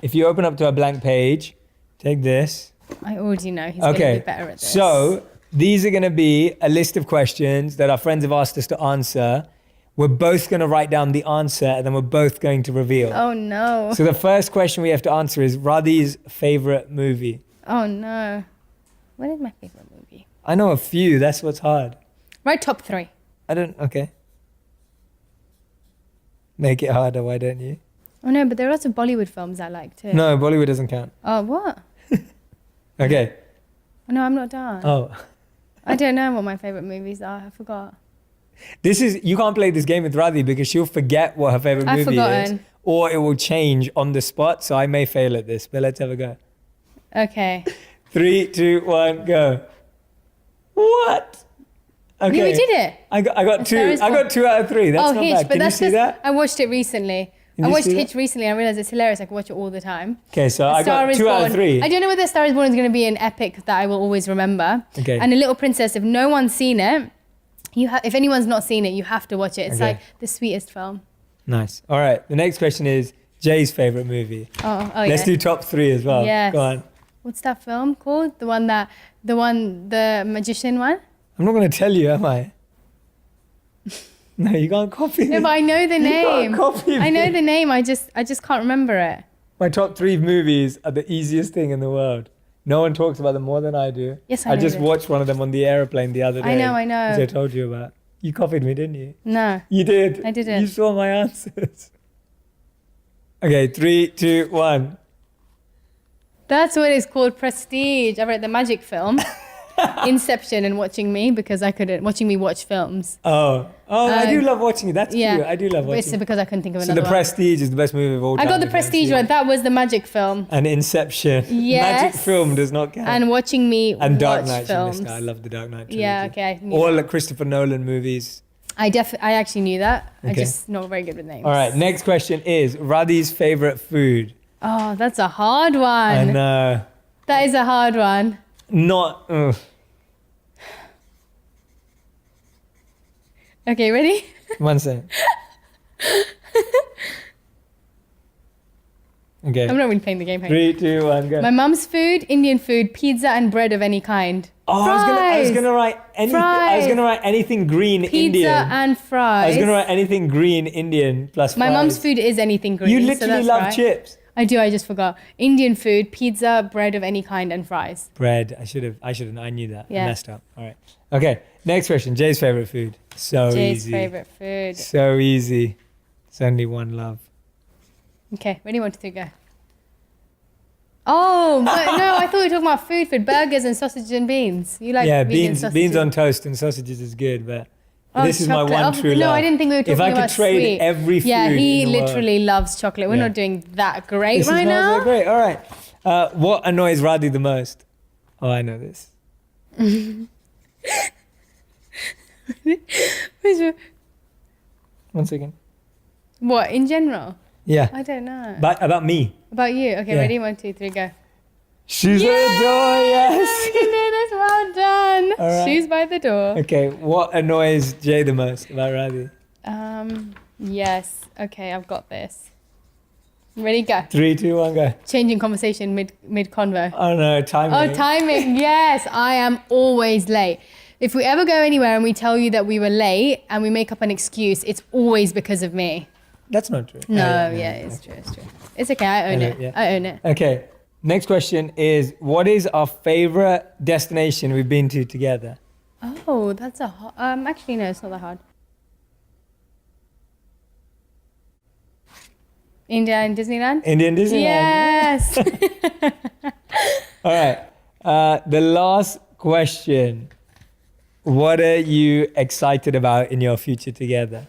If you open up to a blank page, take this. I already know he's going to be better at this. So these are going to be a list of questions that our friends have asked us to answer. We're both going to write down the answer and then we're both going to reveal. Oh no. So the first question we have to answer is Radhi's favorite movie. Oh no. What is my favorite movie? I know a few, that's what's hard. Write top 3. Okay. Make it harder, why don't you? Oh no, but there are lots of Bollywood films I like too. No, Bollywood doesn't count. Oh, what? Okay. Oh, no, I'm not done. Oh. I don't know what my favorite movies are. I forgot. You can't play this game with Radhi because she'll forget what her favorite I've movie is. forgotten. Or it will change on the spot, so I may fail at this, but let's have a go. Okay. 3, 2, 1, go. What? Okay. You did it. I got 2. I got 2 out of 3. That's not Hitch, bad. but Can you see that? I watched it recently. Did I you watched see that? Hitch recently. I realized it's hilarious. I can watch it all the time. Okay, so A I Star got is 2 out of Born. 3. I don't know whether Star is Born is going to be an epic that I will always remember. Okay. And A Little Princess, if no one's seen it, if anyone's not seen it, you have to watch it. It's Okay. like the sweetest film. Nice. All right. The next question is Jay's favorite movie. Oh Let's yeah. do top 3 as well. Yes. Go on. What's that film called? The magician one? I'm not going to tell you, am I? No, you can't copy me. No, but I know the name. You can't copy me. I know the name. I just can't remember it. My top 3 movies are the easiest thing in the world. No one talks about them more than I do. Yes, I I know just this. watched one of them on the airplane the other day. I know. Which I told you about. You copied me, didn't you? No, You did. I didn't. You saw my answers. Okay, 3, 2, 1. that's what it's called. Prestige. I read the magic film, Inception, and watching me watch films. I do love watching it. That's Yeah, cute. I do love It's watching it. because I couldn't think of So another The one. Prestige is the best movie of all I time. got the if you haven't Prestige seen right. it. That was the magic film. And Inception. Yes. Magic film does not count. And watching me And Dark watch Knight. films. I love the Dark Knight trilogy. Yeah, okay. I knew All that. the Christopher Nolan movies. I actually knew that. I'm Okay. just not very good with names. All right, next question is Radhi's favorite food. Oh, that's a hard one. I know. That is a hard one. Not. Okay, ready? 1 second. Okay. I'm not really playing the game. Hang on. 3, 2, 1, go. My mum's food, Indian food, pizza and bread of any kind. Oh, I was Fries. gonna write anything. I was Fries. gonna write anything green Pizza Indian. and fries. I was gonna write anything green Indian plus My fries. mum's food is anything green. You so literally that's love right. chips. I do. I just forgot. Indian food, pizza, bread of any kind, and fries. Bread. I should have. I knew that. Yeah. I messed up. All right. Okay. Next question. Jay's favorite food. So Jay's easy. favorite food. So easy. It's only one love. Okay, ready? 1, 2, 3, go. Oh, but no, I thought we were talking about food, burgers and sausages and beans. You like Yeah, vegan beans sausages? on toast and sausages is good, but Oh, this is my chocolate. one Oh, true love. No, I didn't think we were talking If I about could trade sweet. every food Yeah, he in the world- literally loves chocolate. We're Yeah. not doing that great This right is not now. so great. All right. What annoys Radhi the most? Oh, I know this. One second. What, in general? Yeah. I don't know. But about me. About you? Okay, Yeah. ready? 1, 2, 3, go. Shoes at the door, yes. You can do this. Well done. All right. Shoes by the door. Okay, what annoys Jay the most about Radhi? Yes. Okay, I've got this. Ready? Go. 3, 2, 1, go. Changing conversation mid convo. Oh no, timing. Oh, timing. Yes, I am always late. If we ever go anywhere and we tell you that we were late and we make up an excuse, it's always because of me. That's not true. No, Oh, yeah, it's true. It's true. It's okay. I own I it. know, yeah. I own it. Okay, next question is what is our favorite destination we've been to together? Oh, that's a hard. Actually, no, it's not that hard. India and Disneyland. Indian Disneyland. Yes. All right. The last question. What are you excited about in your future together?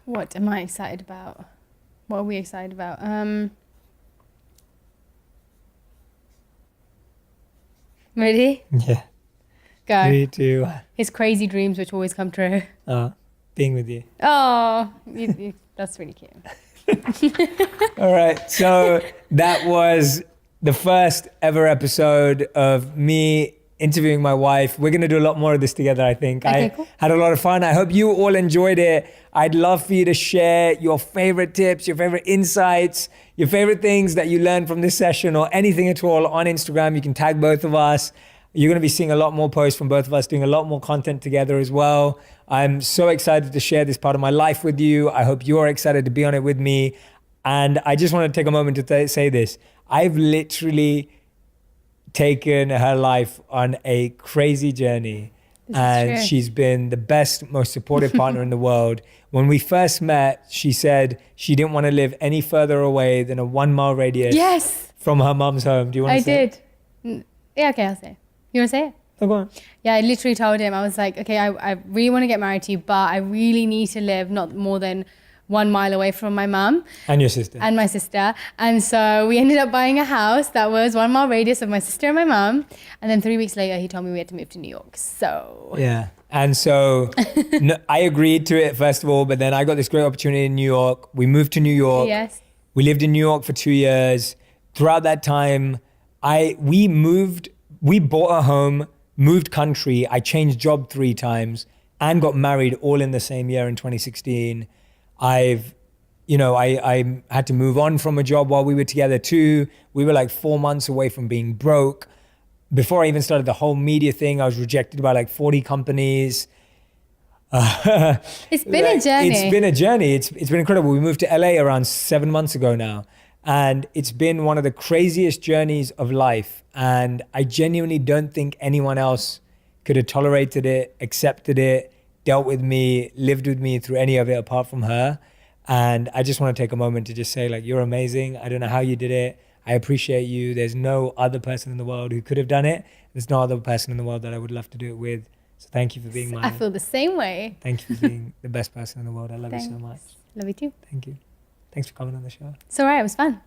What am I excited about? What are we excited about? Ready? Yeah. Go. 3, 2, 1. His crazy dreams, which always come true. Being with you. Oh, that's really cute. All right. So that was the first ever episode of me interviewing my wife. We're going to do a lot more of this together, I think. Okay, I cool. had a lot of fun. I hope you all enjoyed it. I'd love for you to share your favorite tips, your favorite insights, your favorite things that you learned from this session or anything at all on Instagram. You can tag both of us. You're going to be seeing a lot more posts from both of us, doing a lot more content together as well. I'm so excited to share this part of my life with you. I hope you're excited to be on it with me. And I just want to take a moment to say this. I've literally taken her life on a crazy journey. And true. she's been the best, most supportive partner in the world. When we first met, she said she didn't want to live any further away than a 1 mile radius Yes, from her mum's home. Do you want I to say it? did. Yeah, okay, I'll say it. You want to say it? Oh, go on. Yeah, I literally told him, I was like, okay, I really want to get married to you, but I really need to live not more than 1 mile away from my mum And your sister. and my sister. And so we ended up buying a house that was 1 mile radius of my sister and my mum. And then 3 weeks later, he told me we had to move to New York. So Yeah. And so no, I agreed to it, first of all, but then I got this great opportunity in New York. We moved to New York. yes, We lived in New York for 2 years. Throughout that time, we bought a home, moved country. I changed job 3 times and got married all in the same year in 2016. I had to move on from a job while we were together too. We were like 4 months away from being broke. before I even started the whole media thing, I was rejected by like 40 companies. It's been a journey. It's been a journey. It's been incredible. We moved to LA around 7 months ago now. And it's been one of the craziest journeys of life. And I genuinely don't think anyone else could have tolerated it, accepted it, dealt with me, lived with me through any of it apart from her. And I just want to take a moment to just say, like, you're amazing. I don't know how you did it. I appreciate you. There's no other person in the world who could have done it. There's no other person in the world that I would love to do it with. So thank you for being I feel the same way. Thank you for being the best person in the world. I love you so much. Love you too. Thank you. Thanks for coming on the show. It's all right. It was fun.